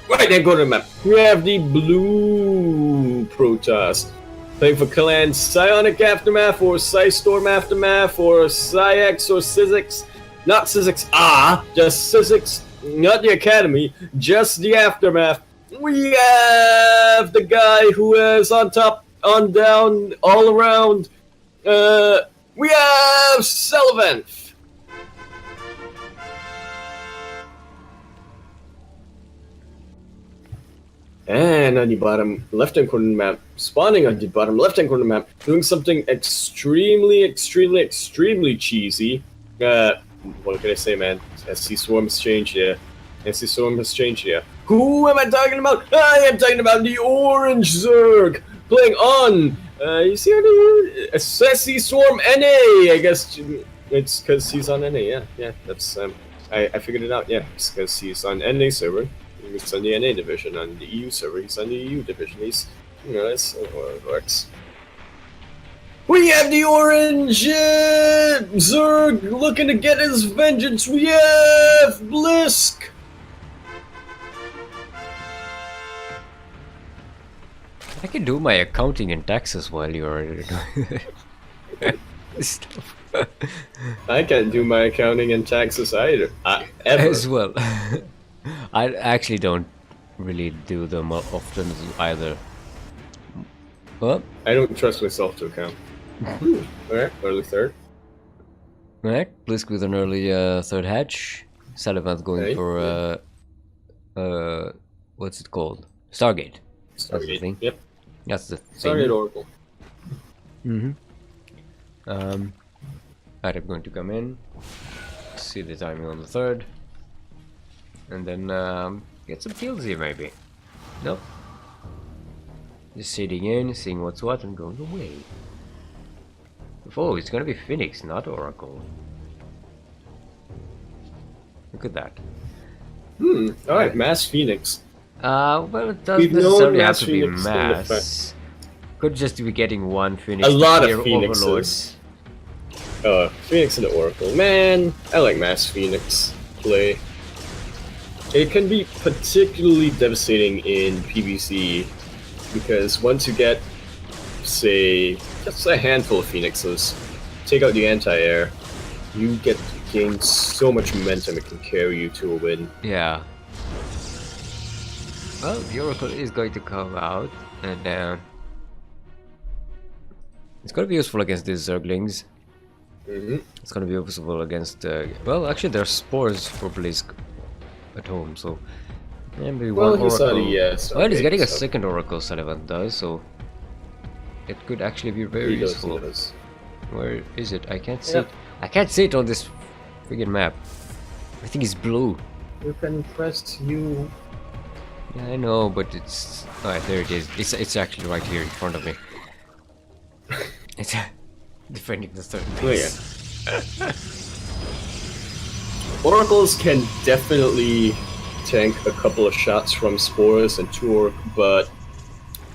right-hand corner of the map, we have the blue Protoss. Playing for Clan Psionic Aftermath, or Psystorm Aftermath, or Psyx, or Sizzix. Not Sizzix, just Sizzix, not the Academy, just the Aftermath. We have the guy who is on top, on down, all around. We have Sullivan. And on the bottom left-hand corner of the map, spawning on the bottom left-hand corner of the map, doing something extremely cheesy. What can I say, man? SC Swarm has changed here. SC Swarm has changed here. Who am I talking about? I am talking about the Orange Zerg, playing on, you see how the SC Swarm NA, I guess it's because he's on NA, yeah, that's, I figured it out, yeah, it's because he's on NA server. He's on the NA division. On the EU server, he's on the EU division. He's, you know, that's how it works. We have the Orange Zerg looking to get his vengeance. We have Blisk. I can do my accounting and taxes while you're doing stuff. I can't do my accounting and taxes either. Ever. As well. I actually don't really do them often either. Well, I don't trust myself to account. Alright, early third. Alright, Blisk with an early third hatch. Sullivan's going for what's it called? Stargate. Stargate. Yep. That's the thing. Stargate Oracle. Alright, I'm going to come in. See the timing on the third. And then get some kills here, maybe. Nope. Just sitting in, seeing what's what, and going away. Oh, it's gonna be Phoenix, not Oracle. Look at that. Alright, Mass Phoenix. Well, it doesn't necessarily have to be Mass. Could just be getting one Phoenix. A lot of Phoenixes. Phoenix and the Oracle. Man, I like Mass Phoenix play. It can be particularly devastating in PvC because once you get, say, just a handful of Phoenixes, take out the anti-air, you get to gain so much momentum it can carry you to a win. Yeah. Well, the Oracle is going to come out, and it's going to be useful against these Zerglings. It's going to be useful against, well, actually there's spores for Blisk at home, so maybe one Oracle. Well, he's getting a second Oracle, Sullivan does, so it could actually be very useful. Where is it? I can't see it. I can't see it on this friggin' map. I think it's blue. You can press U. Yeah, I know, but it's... Alright, there it is. It's actually right here in front of me. It's defending the third base. Oracles can definitely tank a couple of shots from spores and but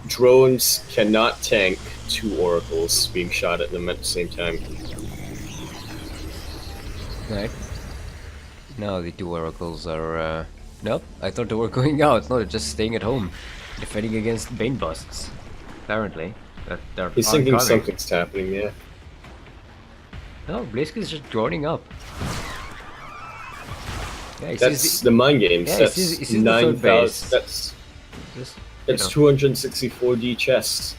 drones cannot tank two Oracles being shot at them at the same time. Right. Now the two Oracles are... Nope, I thought they were going out. No, they're just staying at home. Defending against Bane Busts. Apparently. He's thinking something's happening, yeah. No, Blisk is just joining up. Yeah, that's the mind games. Yeah, that's 9,000. That's 264D chests.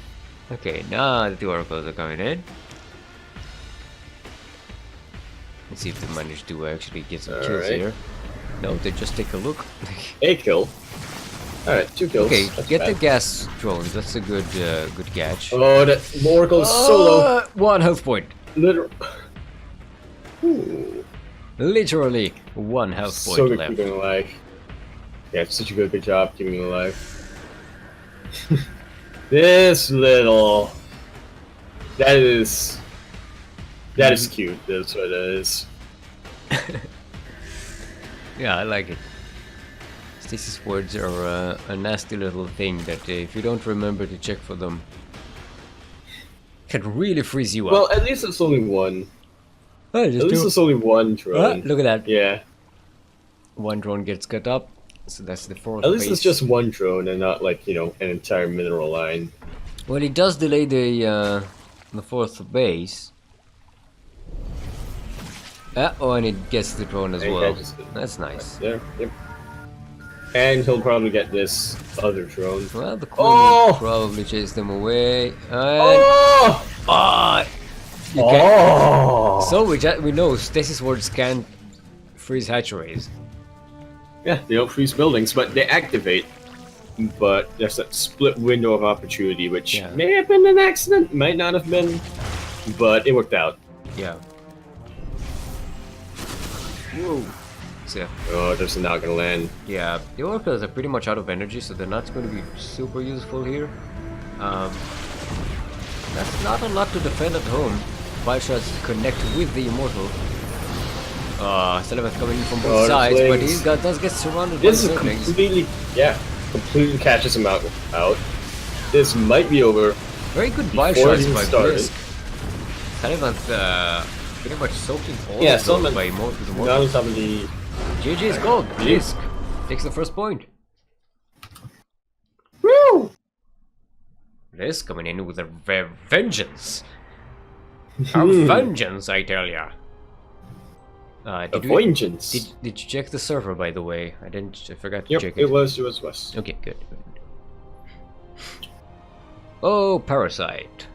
Okay, now the two Oracles are coming in. Let's see if they manage to actually get some kills here. No, they just take a look. A kill. Alright, 2 kills. Okay, that's get bad. the gas drones. That's a good good catch. Oh, that Oracle is so low. 1 health point. Literally 1 health point so good left. keeping alive. Yeah, it's such a good job keeping him alive. This little... That is cute, that's what it is. Yeah, I like it. Stasis wards are a nasty little thing that if you don't remember to check for them, can really freeze you up. Well, at least it's only one. Oh, At least it's only one drone. look at that. Yeah. One drone gets cut up, so that's the fourth At least base. it's just one drone and not like, you know, an entire mineral line. Well, it does delay the fourth base. Oh, and it gets the drone as And well. catches it. That's nice. There, yep. And he'll probably get this other drone. Well, the queen will probably chase them away. And Oh! you Oh! So we know stasis wards can freeze hatcheries. Yeah, they don't freeze buildings, but they activate. But there's that split window of opportunity, which may have been an accident, might not have been, but it worked out. Yeah. Whoa. So, Oh, there's not gonna land. yeah, the orcas are pretty much out of energy, so they're not going to be super useful here. That's not a lot to defend at home. Bioshots connect with the immortal. Sullivan's coming in from both sides, but he does get surrounded by This is Ducklings. completely catches him out. This might be over. Very good before it bioshots even by started. Blisk. Sullivan's pretty much soaking all Yeah, of those Sullivan by not immortal. on top of the. GG's gold. Blisk takes the first point. Woo! Blisk coming in with a vengeance. A vengeance, I tell ya. Vengeance. Did you check the server, by the way? I forgot to Yep, check it was West. Okay, good. Oh, Parasite.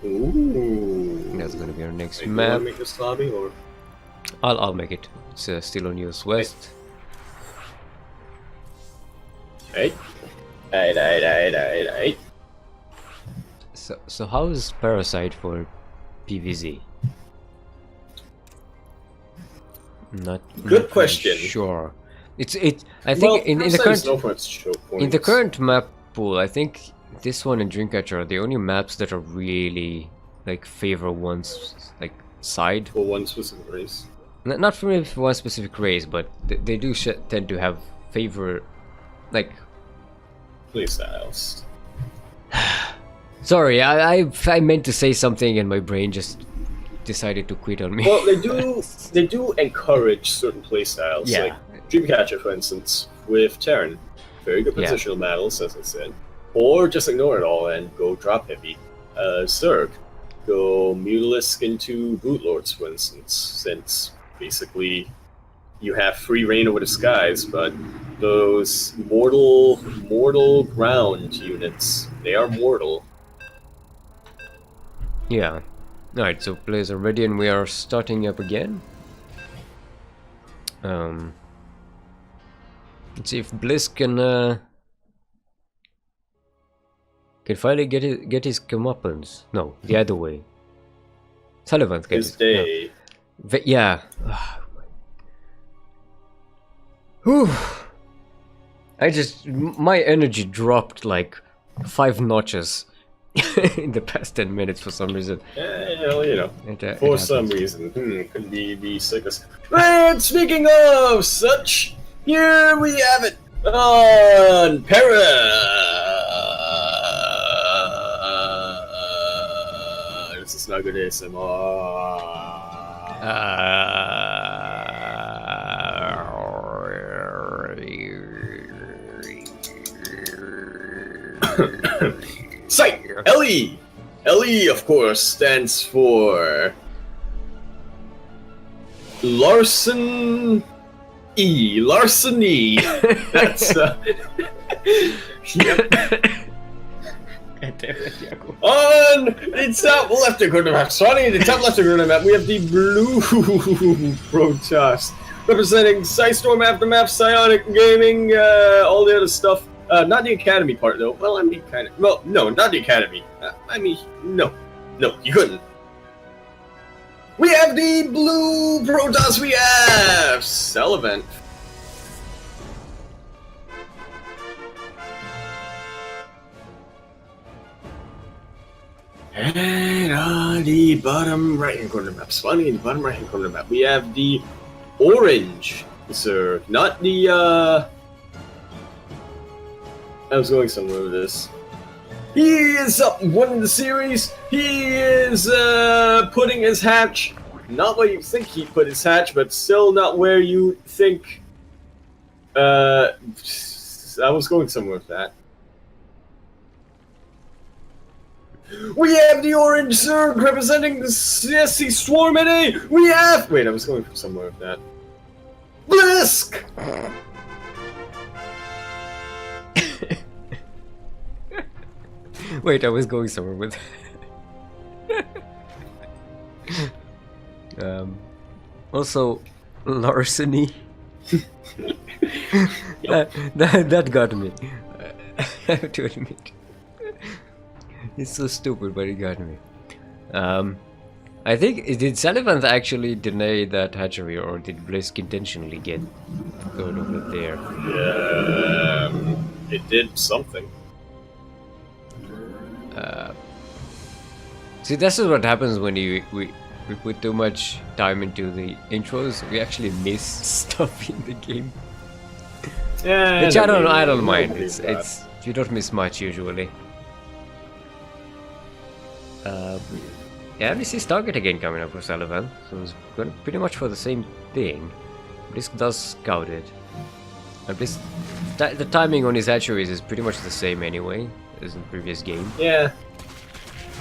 Ooh. That's gonna be our next Do you map. want to make this lobby or? I'll make it. It's still on US West. Right. So how is Parasite for PVZ? Not Good not question. really sure. I think in the current map pool, I think this one and Dreamcatcher are the only maps that are really like favor one's like side. For one specific race. Not for one specific race, but they do tend to have favor like. Playstyles. Sorry, I meant to say something and my brain just decided to quit on me. Well, they do encourage certain playstyles. Yeah. Like Dreamcatcher, for instance, with Terran. Very good positional battles, as I said. Or just ignore it all and go drop heavy. Zerg. Go Mutalisk into Bootlords, for instance, since basically you have free reign over the skies, but those mortal ground units, they are mortal. Yeah. Alright, so players are ready and we are starting up again. Let's see if Blisk can finally get his comeuppance. No, the other way. Sullivan gets His day. Yeah. Whew. My energy dropped like 5 notches in the past 10 minutes for some reason. You know, It for some reason. Could be the sickness. And speaking of such, here we have it on this is not good ASMR. Sight! LE! LE, of course, stands for Larceny. Larceny. That's yep. On the top left of the map, Swanee, the top left of the map, we have the blue Protoss representing Psystorm, Aftermath, Psionic Gaming, all the other stuff. Not the Academy part, though. Well, I mean, kind of. Well, no, not the Academy. I mean, no. No, you couldn't. We have the blue Protoss. We have Sullivan. And on the bottom right-hand corner of the map, Swanee in the bottom right-hand corner of the map, we have the orange sir. Not the, I was going somewhere with this. He is up winning the series. He is, putting his hatch. Not where you think he put his hatch, but still not where you think, I was going somewhere with that. We have the orange Zerg representing the CSC Swarm NA! We have... Wait, I was going from somewhere with that. Blisk! Wait, I was going somewhere with... also, larceny. that got me. I have to admit. It's so stupid, but it got me. I think, did Sullivan actually deny that hatchery, or did Blisk intentionally get out of it there? Yeah, it did something. See, this is what happens when we put too much time into the intros. We actually miss stuff in the game. Yeah, which I don't mind. It's you don't miss much usually. Yeah, we see Stargate again coming up for Sullivan, so it's going pretty much for the same thing. Blisk does scout it. And Blisk, the timing on his hatcheries is pretty much the same anyway as in the previous game. Yeah.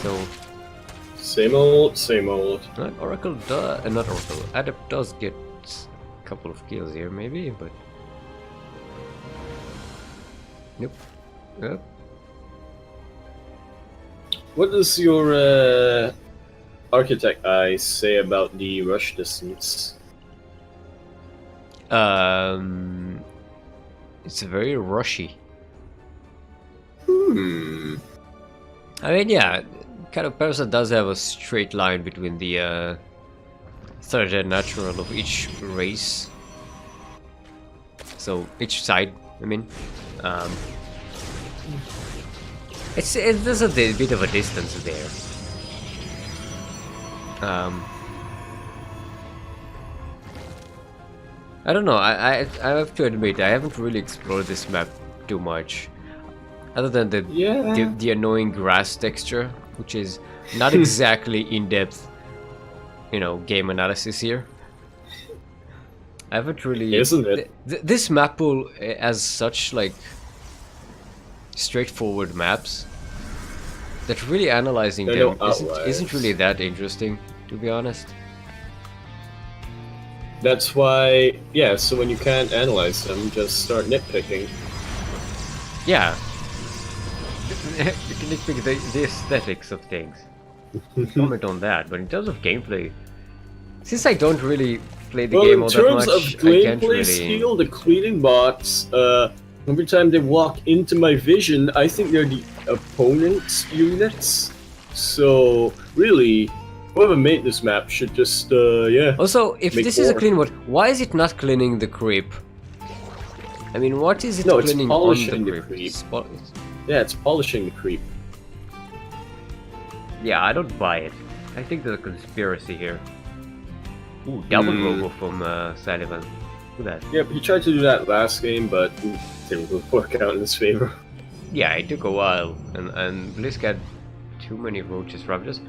So. Same old, same old. Oracle does, not Oracle, Adept does get a couple of kills here maybe, but. Nope. Yep. What does your architect eye say about the rush distance? It's very rushy. I mean, yeah, kind of Parasite does have a straight line between the third and natural of each race. So each side, I mean, there's a bit of a distance there. I don't know. I have to admit I haven't really explored this map too much, other than the annoying grass texture, which is not exactly in-depth, game analysis here. I haven't really. Isn't it? This map pool, as such, like straightforward maps, that really analyzing them isn't really that interesting, to be honest. That's why, yeah, so when you can't analyze them, just start nitpicking. Yeah. You can nitpick the aesthetics of things. Comment on that, but in terms of gameplay, since I don't really play the game all that much, in terms of gameplay skill, the cleaning bots, every time they walk into my vision, I think they're the opponent's units. So, really, whoever made this map should just, yeah. Also, if this is a clean bot, why is it not cleaning the creep? I mean, what is it cleaning on the creep? Yeah, it's polishing the creep. Yeah, I don't buy it. I think there's a conspiracy here. Ooh, double robo from Sullivan. Look at that. Yeah, he tried to do that last game, but it didn't work out in his favor. Yeah, it took a while, and Blisk had too many roaches from just.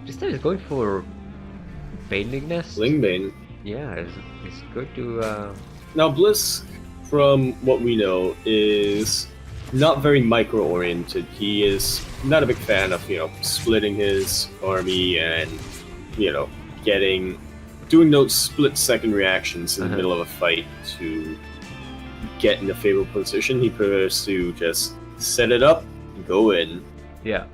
This time is going for Baneling Nest. Lingbane. Yeah, it's good to. Now Blisk, from what we know, is not very micro-oriented. He is not a big fan of splitting his army and doing those split-second reactions in the middle of a fight to get in a favorable position. He prefers to just set it up, go in. Yeah.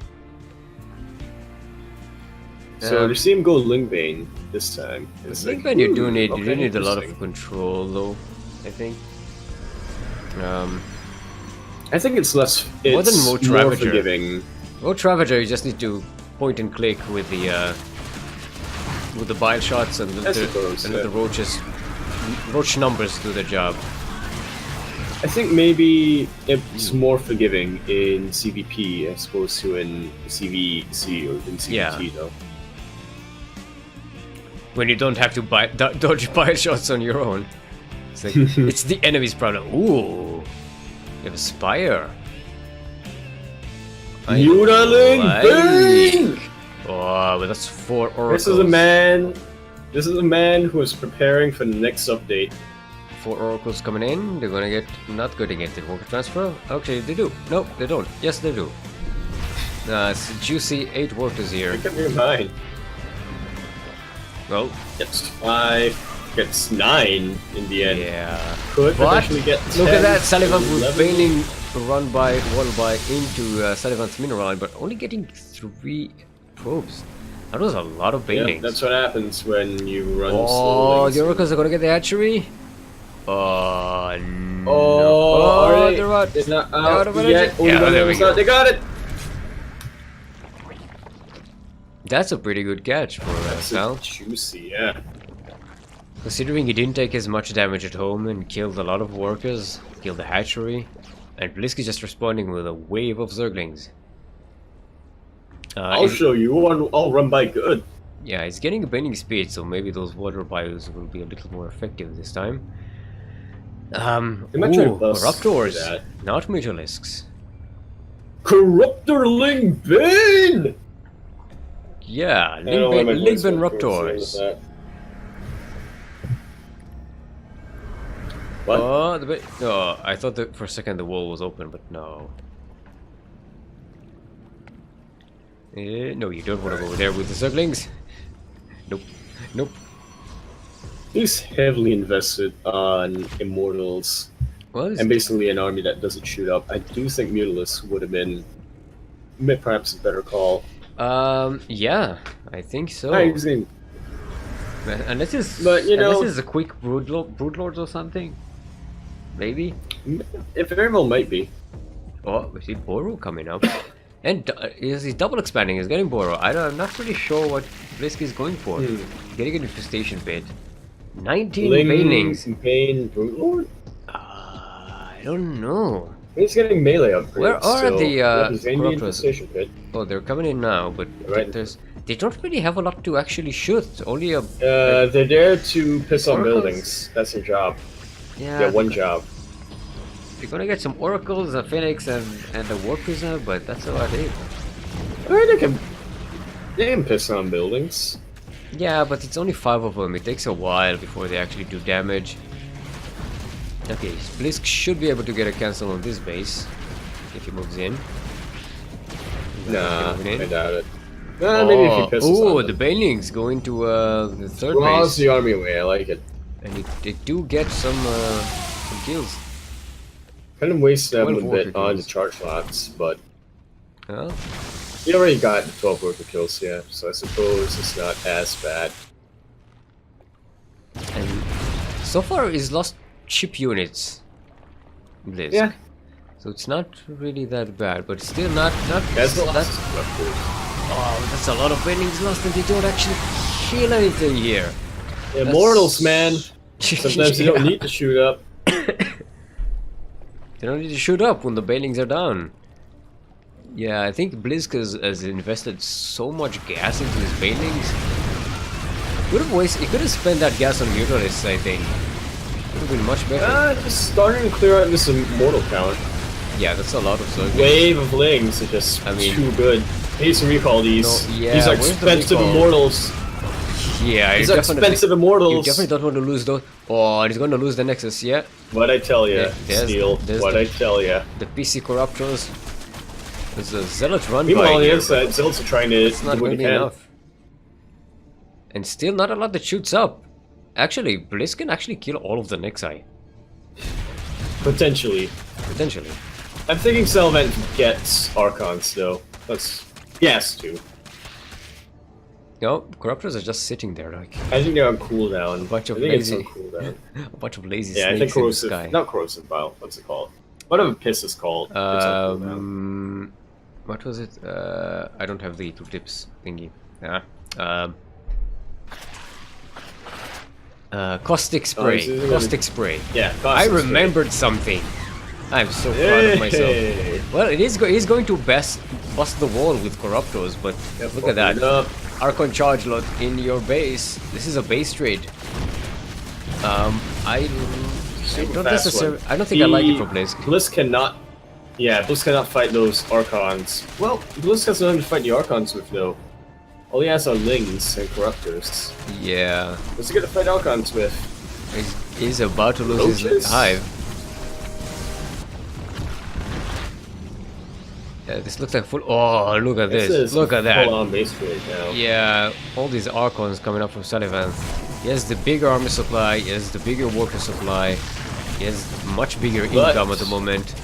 So to see him go Lingbane this time, it's Lingbane you do need a lot of control though, I think. I think it's more than more forgiving. Roach Ravager, you just need to point and click with the bile shots and the roach numbers do the job. I think maybe it's more forgiving in CVP as opposed to in CVC or in CVT though. When you don't have to dodge bile shots on your own. Looks like it's the enemy's problem. Ooh, you have a spire. Mutaling Bane! Oh, but that's 4 oracles. This is a man. This is a man who is preparing for the next update. 4 oracles coming in. They're gonna get not going to get the worker transfer. Actually, they do. Nope, they don't. Yes, they do. It's a juicy 8 workers here. Look at me in mind. Well, Gets 5, gets 9 in the end. yeah. Could But potentially get 10, look at that, Sullivan with 11. bailing run by wall by into Sullivan's mineral, but only getting 3 probes. That was a lot of Yeah, bailings. that's what happens when you run Oh, slowly. the oracles are gonna get the hatchery. Oh no! Oh, they're out. It's not They're out out of yet. energy. Only Yeah, one there we was go. out. They got it. That's a pretty good catch for Sal. Juicy, yeah. Considering he didn't take as much damage at home and killed a lot of workers, killed the hatchery, and Blisk is just responding with a wave of Zerglings. I'll show you. I'll run by good. Yeah, he's getting a bending speed, so maybe those water bios will be a little more effective this time. They might try to bust Raptors, that. not Mutalisks. Corruptorling Bane! Yeah, I don't know why my voice Ligben went through with Raptors. that. What? Oh, oh, I thought that for a second the wall was open, but no. No, you don't want to go there with the Zerglings. Nope. Nope. He's heavily invested on Immortals, Well, and basically an army that doesn't shoot up. I do think Mutalisk would have been perhaps a better call. yeah, I think so. I think Unless it's, But, you know- unless it's a quick broodlords or something, maybe. it very well might be. Oh, we see Boro coming up, and he's double expanding. He's getting Boro. I'm not really sure what Blisk is going for. Getting an infestation pit. 19 banelings. Bane, Brootlord? I don't know. He's getting melee upgrades. Where are so the, represents the corruptors? infestation pit. Oh, they're coming in now, but Right. they don't really have a lot to actually shoot. Only a They're there to piss on Oracles? buildings. That's their job. yeah. Yeah, one job. You're gonna get some oracles, a phoenix, and a war prisoner, but that's about it. Alright, they can piss on buildings. Yeah, but it's only 5 of them. It takes a while before they actually do damage. Okay, Blisk should be able to get a cancel on this base if he moves in. Nah, Moving in. I doubt it. Maybe if he pisses oh, on the them. banelings go into the third Draws base, the army away, I like it. and they do get some kills. Kind of wasted them 12 a worker bit on the kills. charge slots, but Well, he already got the 12 worker kills, yeah, so I suppose it's not as bad. and so far he's lost ship units. Blisk. Yeah. So it's not really that bad, but still not That's the that's oh, that's a lot of banelings lost, and they don't actually kill anything here. Immortals, man. Sometimes you don't Yeah. need to shoot up. They don't need to shoot up when the banelings are down. Yeah, I think Blisk has invested so much gas into his banelings. He could have spent that gas on Mutalists, I think. Would have been much better. Just starting to clear out this immortal count. Yeah, that's a lot of Zerglings. Wave of Lings are just I mean- too good. I need to recall these. No, yeah, these are where's the expensive recall? immortals. Yeah, These you are definitely, expensive you immortals. definitely don't want to lose those. Oh, he's going to lose the Nexus, yeah. What I tell ya, There's- Steel. there's What the- I tell ya. The PC Corruptors. There's a Zealot run Meanwhile, by on the here, other side, Zilts are trying to it's not do what going to he be can. enough. And still not a lot that shoots up. Actually, Blisk can actually kill all of the Nexi. Potentially. Potentially. I'm thinking Selvent gets Archons, though. He has to. No, Corruptors are just sitting there like I think they're on cooldown. Bunch of I think lazy- it's on cooldown. a bunch of lazy Yeah, I think snakes in the corrosive. sky. Not corrosive bile. What's it called? Whatever piss is called. It's on cooldown. What was it? I don't have the tooltips thingy. Yeah. Caustic spray. this is Caustic spray. Yeah, I caustic spray. remembered something. I'm so proud of myself. Hey! Well, he's going to bust the wall with Corruptors, but Yep, look at that. open it up. Archon charge lot in your base. This is a base trade. super fast one. I don't think I like it for Blisk. Bliss cannot. Yeah, Bliss cannot fight those Archons. Well, Bliss has nothing to fight the Archons with though. All he has are Lings and Corruptors. Yeah. What's he gonna fight Archons with? He's about to lose his hive. Yeah, this looks like full. Oh, look at this! Look at that! Full-on base trade now. Yeah, all these Archons coming up from Sullivan. He has the bigger army supply. He has the bigger worker supply. He has much bigger income at the moment.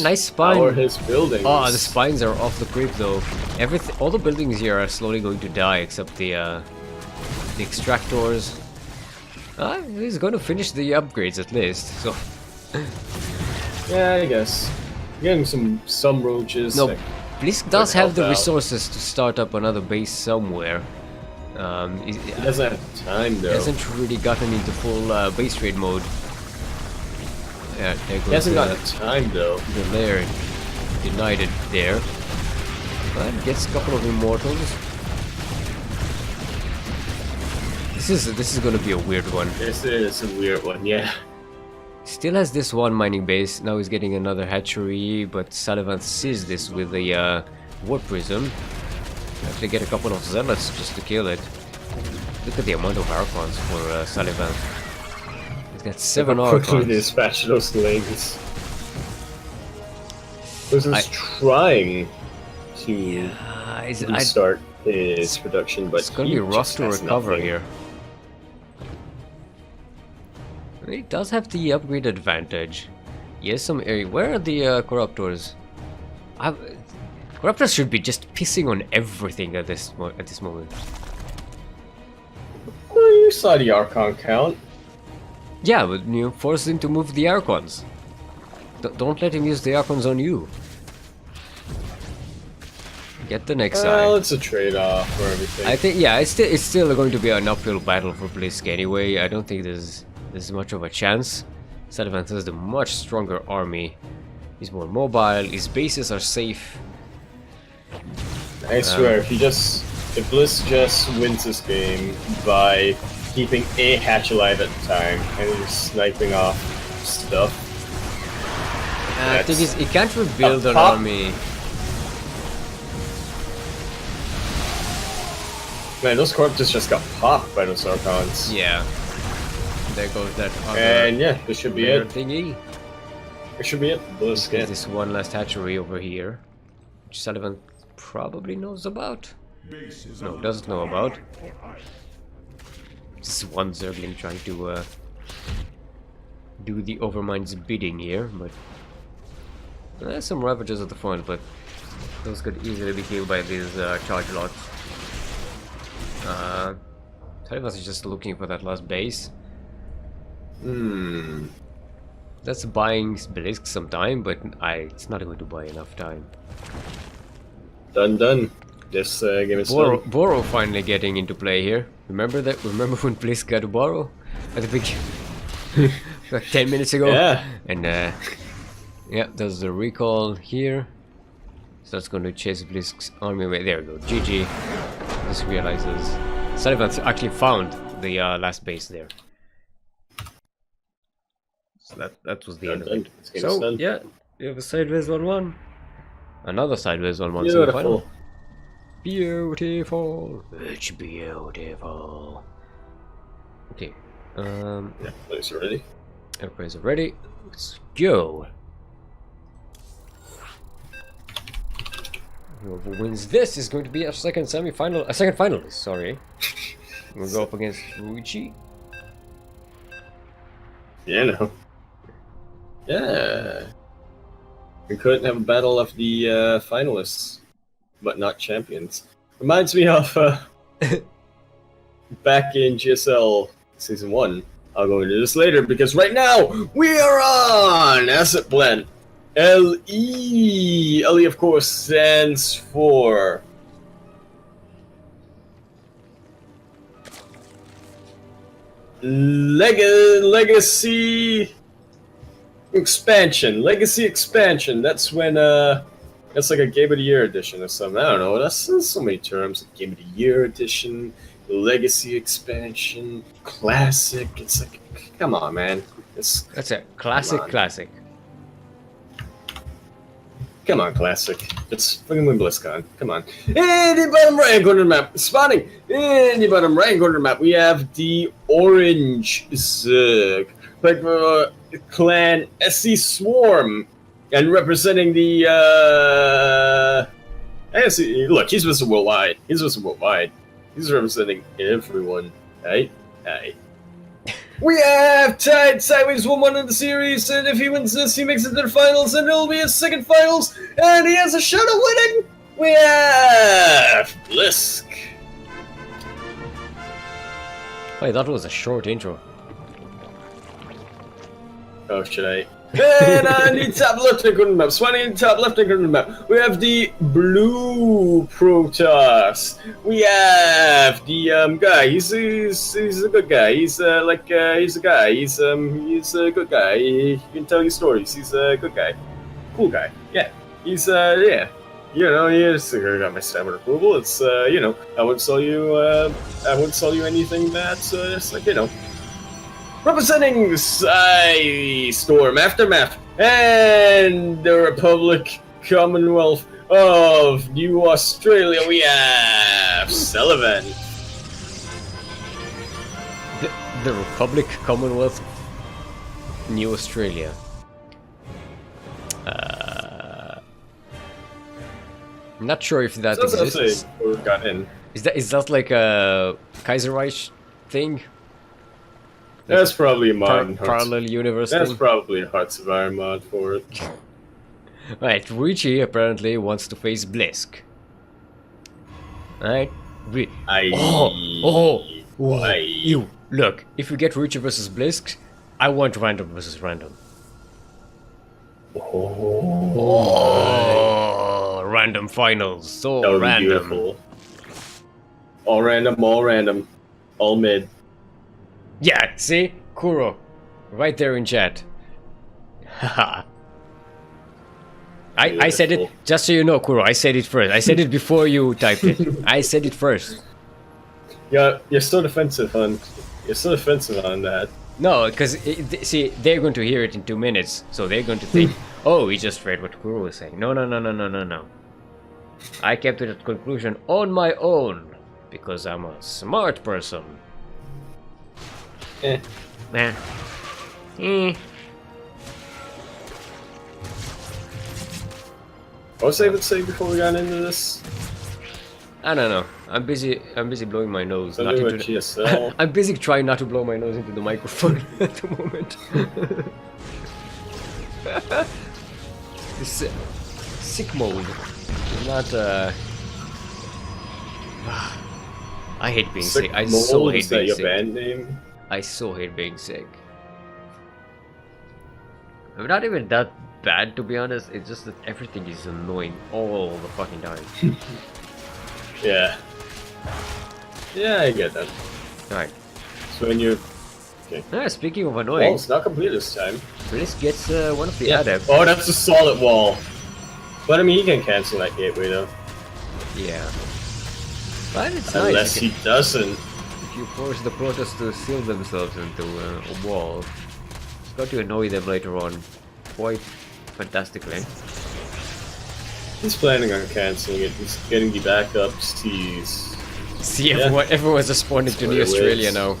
Nice spine. How are his buildings? Oh, the spines are off the creep though. All the buildings here are slowly going to die except the extractors. He's going to finish the upgrades at least. So. Yeah, I guess. Getting some roaches. No, Blisk does have the resources to start up another base somewhere. He doesn't have time though. He hasn't really gotten into full base trade mode. Yeah, there goes he hasn't got time though. The lair united there. But gets a couple of immortals. This is gonna be a weird one. This is a weird one, yeah. Still has this one mining base. Now he's getting another hatchery, but Sullivan sees this with the warp prism. Have to get a couple of zealots just to kill it. Look at the amount of Archons for Sullivan. He's got 7 Archons. Quickly dispatch those Lings. This is trying to restart his production, but it's gonna be rough to recover here. He does have the upgrade advantage. Yes, some area. Where are the Corruptors? Corruptors should be just pissing on everything at this moment. Well, you saw the Archon count. Yeah, but you force him to move the Archons. Don't let him use the Archons on you. Get the next side. Well, it's a trade-off for everything. I think, yeah, it's still going to be an uphill battle for Blisk anyway. I don't think there's much of a chance. Sullivan has a much stronger army. He's more mobile. His bases are safe. I swear, if Bliss just wins this game by keeping a hatch alive at a time and just sniping off stuff. I think he can't rebuild an army. Man, those corpses just got popped by those Archons. Yeah. There goes that other and yeah, this should be it. Thingy. It should be it. Let's get this one last hatchery over here, which Sullivan probably knows about. No, doesn't know about. Just one Zergling trying to do the Overmind's bidding here, but there's some Ravagers at the front, but those could easily be killed by these charge lots. Sullivan's just looking for that last base. That's buying Blisk some time, but it's not going to buy enough time. Done. This game is done. Borrow finally getting into play here. Remember that? Remember when Blisk got to Borrow at the beginning, like 10 minutes ago? Yeah. And yeah, there's the recall here. So that's going to chase Blisk's army away. There we go. GG. Just realizes Sullivan's actually found the last base there. So that was the end of it. So yeah, you have a sideways 1-1. Another sideways 1-1 semifinal. Beautiful. It's beautiful. Okay. Yeah, everybody's ready. Everybody's ready. Let's go. Whoever wins this is going to be a second finalist, sorry. We'll go up against Ruichi. Yeah, no. Yeah. We couldn't have a battle of the finalists, but not champions. Reminds me of back in GSL Season 1. I'll go into this later because right now we are on Asset Blend. LE. LE, of course, stands for Legacy Expansion. Legacy Expansion. That's when that's like a Game of the Year edition or something. I don't know. That's so many terms. Game of the Year edition, Legacy expansion, classic. It's like, come on, man. That's a classic, classic. Come on, classic. Let's fucking win BlizzCon. Come on. In the bottom right corner of the map, spawning. In the bottom right corner of the map, we have the Orange Zerg. Like clan SC Swarm. And representing the, look, he's Mr. Worldwide. He's Mr. Worldwide. He's representing everyone. Hey. We have tied sideways 1-1 in the series, and if he wins this, he makes it to the finals, and it'll be his second finals, and he has a shot at winning! We have Blisk. Wait, that was a short intro. Oh, should I? And on the top left-hand corner of the map, Swanee in the top left-hand corner of the map, we have the Blue Protoss. We have the guy. He's a good guy. He's he's a guy. He's a good guy. He can tell you stories. He's a good guy, cool guy. Yeah. He's yeah. You know, he's got my stamp of approval. It's you know, I wouldn't sell you anything that's it's like, you know. Representing Storm Aftermath and the Republic Commonwealth of New Australia, we have Sullivan. The Republic Commonwealth New Australia. I'm not sure if that exists. Is that like a Kaiserreich thing? That's probably a mod. Parallel universe. That's thing? probably a Hearts of Iron mod for it. Right, Ruichi apparently wants to face Blisk. Right? You look. If we get Ruichi versus Blisk, I want random versus random. Oh, random finals. So random. Beautiful. All random, all mid. Yeah, see? Kuro. Right there in chat. Haha. I said it, just so you know, Kuro, I said it first. I said it before you typed it. I said it first. Yeah, you're so defensive on that. No, because, see, they're going to hear it in 2 minutes, so they're going to think, oh, he just read what Kuro was saying. No. I kept it at conclusion on my own, because I'm a smart person. Eh. Nah. What was I would say before we got into this? I don't know. I'm busy blowing my nose. Not into GSL. I'm busy trying not to blow my nose into the microphone at the moment. This sick mode is not. I hate being sick. I so hate being sick. Is that your band name? I so hate being sick. I'm not even that bad, to be honest. It's just that everything is annoying all the fucking time. Yeah. Yeah, I get that. Alright. So when you... Okay. Ah, speaking of annoying... Well, it's not complete this time. Blisk gets one of the adepts. Oh, that's a solid wall. But I mean, he can cancel that gateway though. Yeah. But it's Unless nice. he doesn't. If you force the Protoss to seal themselves into a wall, it's got to annoy them later on quite fantastically. He's planning on cancelling it. He's getting the backups. He's... See, everyone's responding to New Australia now.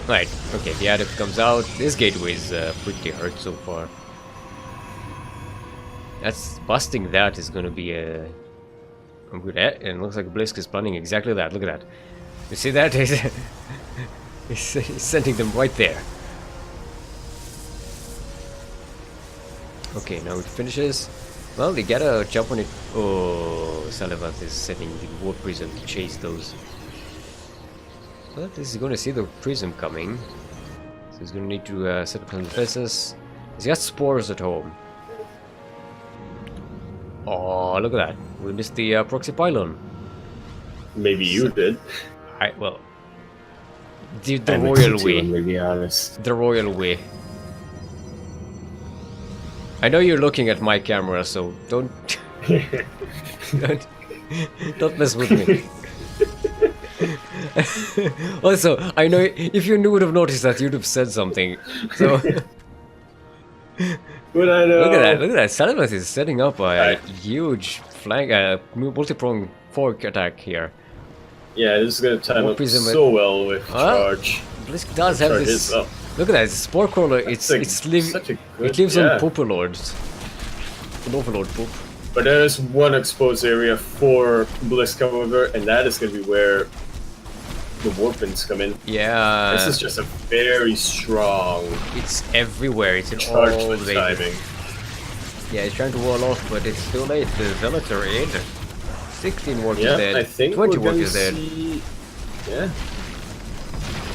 Right, okay, the adept comes out. This gateway is pretty hurt so far. Busting that is gonna be a good and it looks like Blisk is planning exactly that. Look at that. You see that? He's sending them right there. Okay, now it finishes. Well, they gotta jump on it. Oh, Sullivan is setting the warp prism to chase those. But this is gonna see the prism coming. So he's gonna need to set up some defenses. He's got spores at home. Oh, look at that. We missed the proxy pylon. Maybe you did. Well, the royal way. To be honest. The royal way. I know you're looking at my camera, so don't Don't mess with me. Also, I know if you would have noticed that, you'd have said something. So But I know. look at that! Look at that! Sullivan is setting up a Right. huge flank, multi-pronged fork attack here. Yeah, this is gonna time up Warpism so well with Huh? charge. Blisk does have Charge this. is up. Look at that! Spore crawler. It's Such a good, it lives yeah. on Pooper Lords. An Overlord poop. But there is one exposed area for Blisk, however, and that is gonna be where the Warpins come in. Yeah. This is just a very strong It's everywhere. It's in charge all with the timing. Yeah, it's trying to wall off, but it's too late. The Zealots are in. 16 workers Yeah, dead. I think 20 we're gonna workers dead. see... Yeah.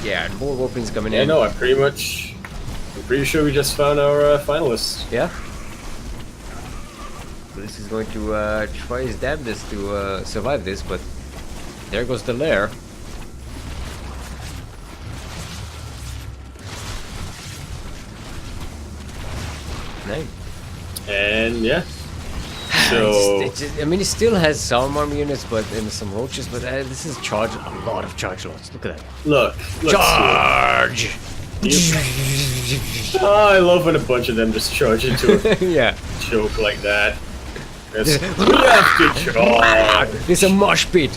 Yeah, and more Warpins coming Yeah, in. no, I'm pretty sure we just found our finalists. Yeah. This is going to try his damnedest to survive this, but there goes the lair. Nice. And yeah. So I mean, it still has some army units, but and some roaches. But this is charge. A lot of charge lots. Look at that. look, let's Charge! Oh, I love when a bunch of them just charge into a Yeah. choke like that. It's, we have to charge. It's a mosh pit.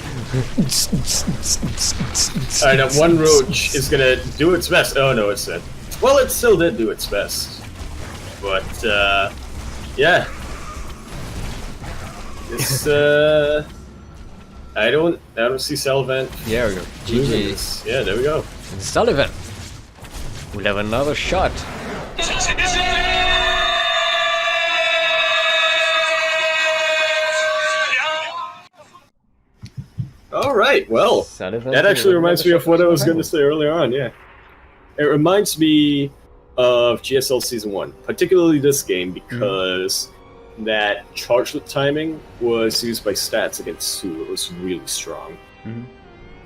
Alright, that one roach is gonna do its best. Oh no, it's dead. Well, it still did do its best. But, yeah. This, I don't see Salvant. Yeah, we go. losing GG. this. Yeah, there we go. Sullivan. We'll have another shot. Alright, well. Sullivan. That actually reminds me of what I was going to say earlier on, yeah. It reminds me of GSL Season 1, particularly this game, because that chargelet timing was used by stats against Sue. It was really strong. Mhm.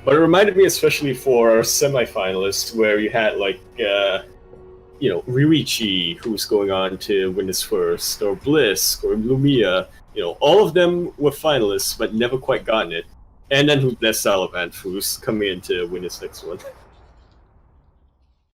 But it reminded me especially for our semifinalists, where you had, like, Ryuichi, who's going on to win this first, or Blisk, or Lumia. All of them were finalists, but never quite gotten it. And then there's Salivant, who's coming in to win his next one.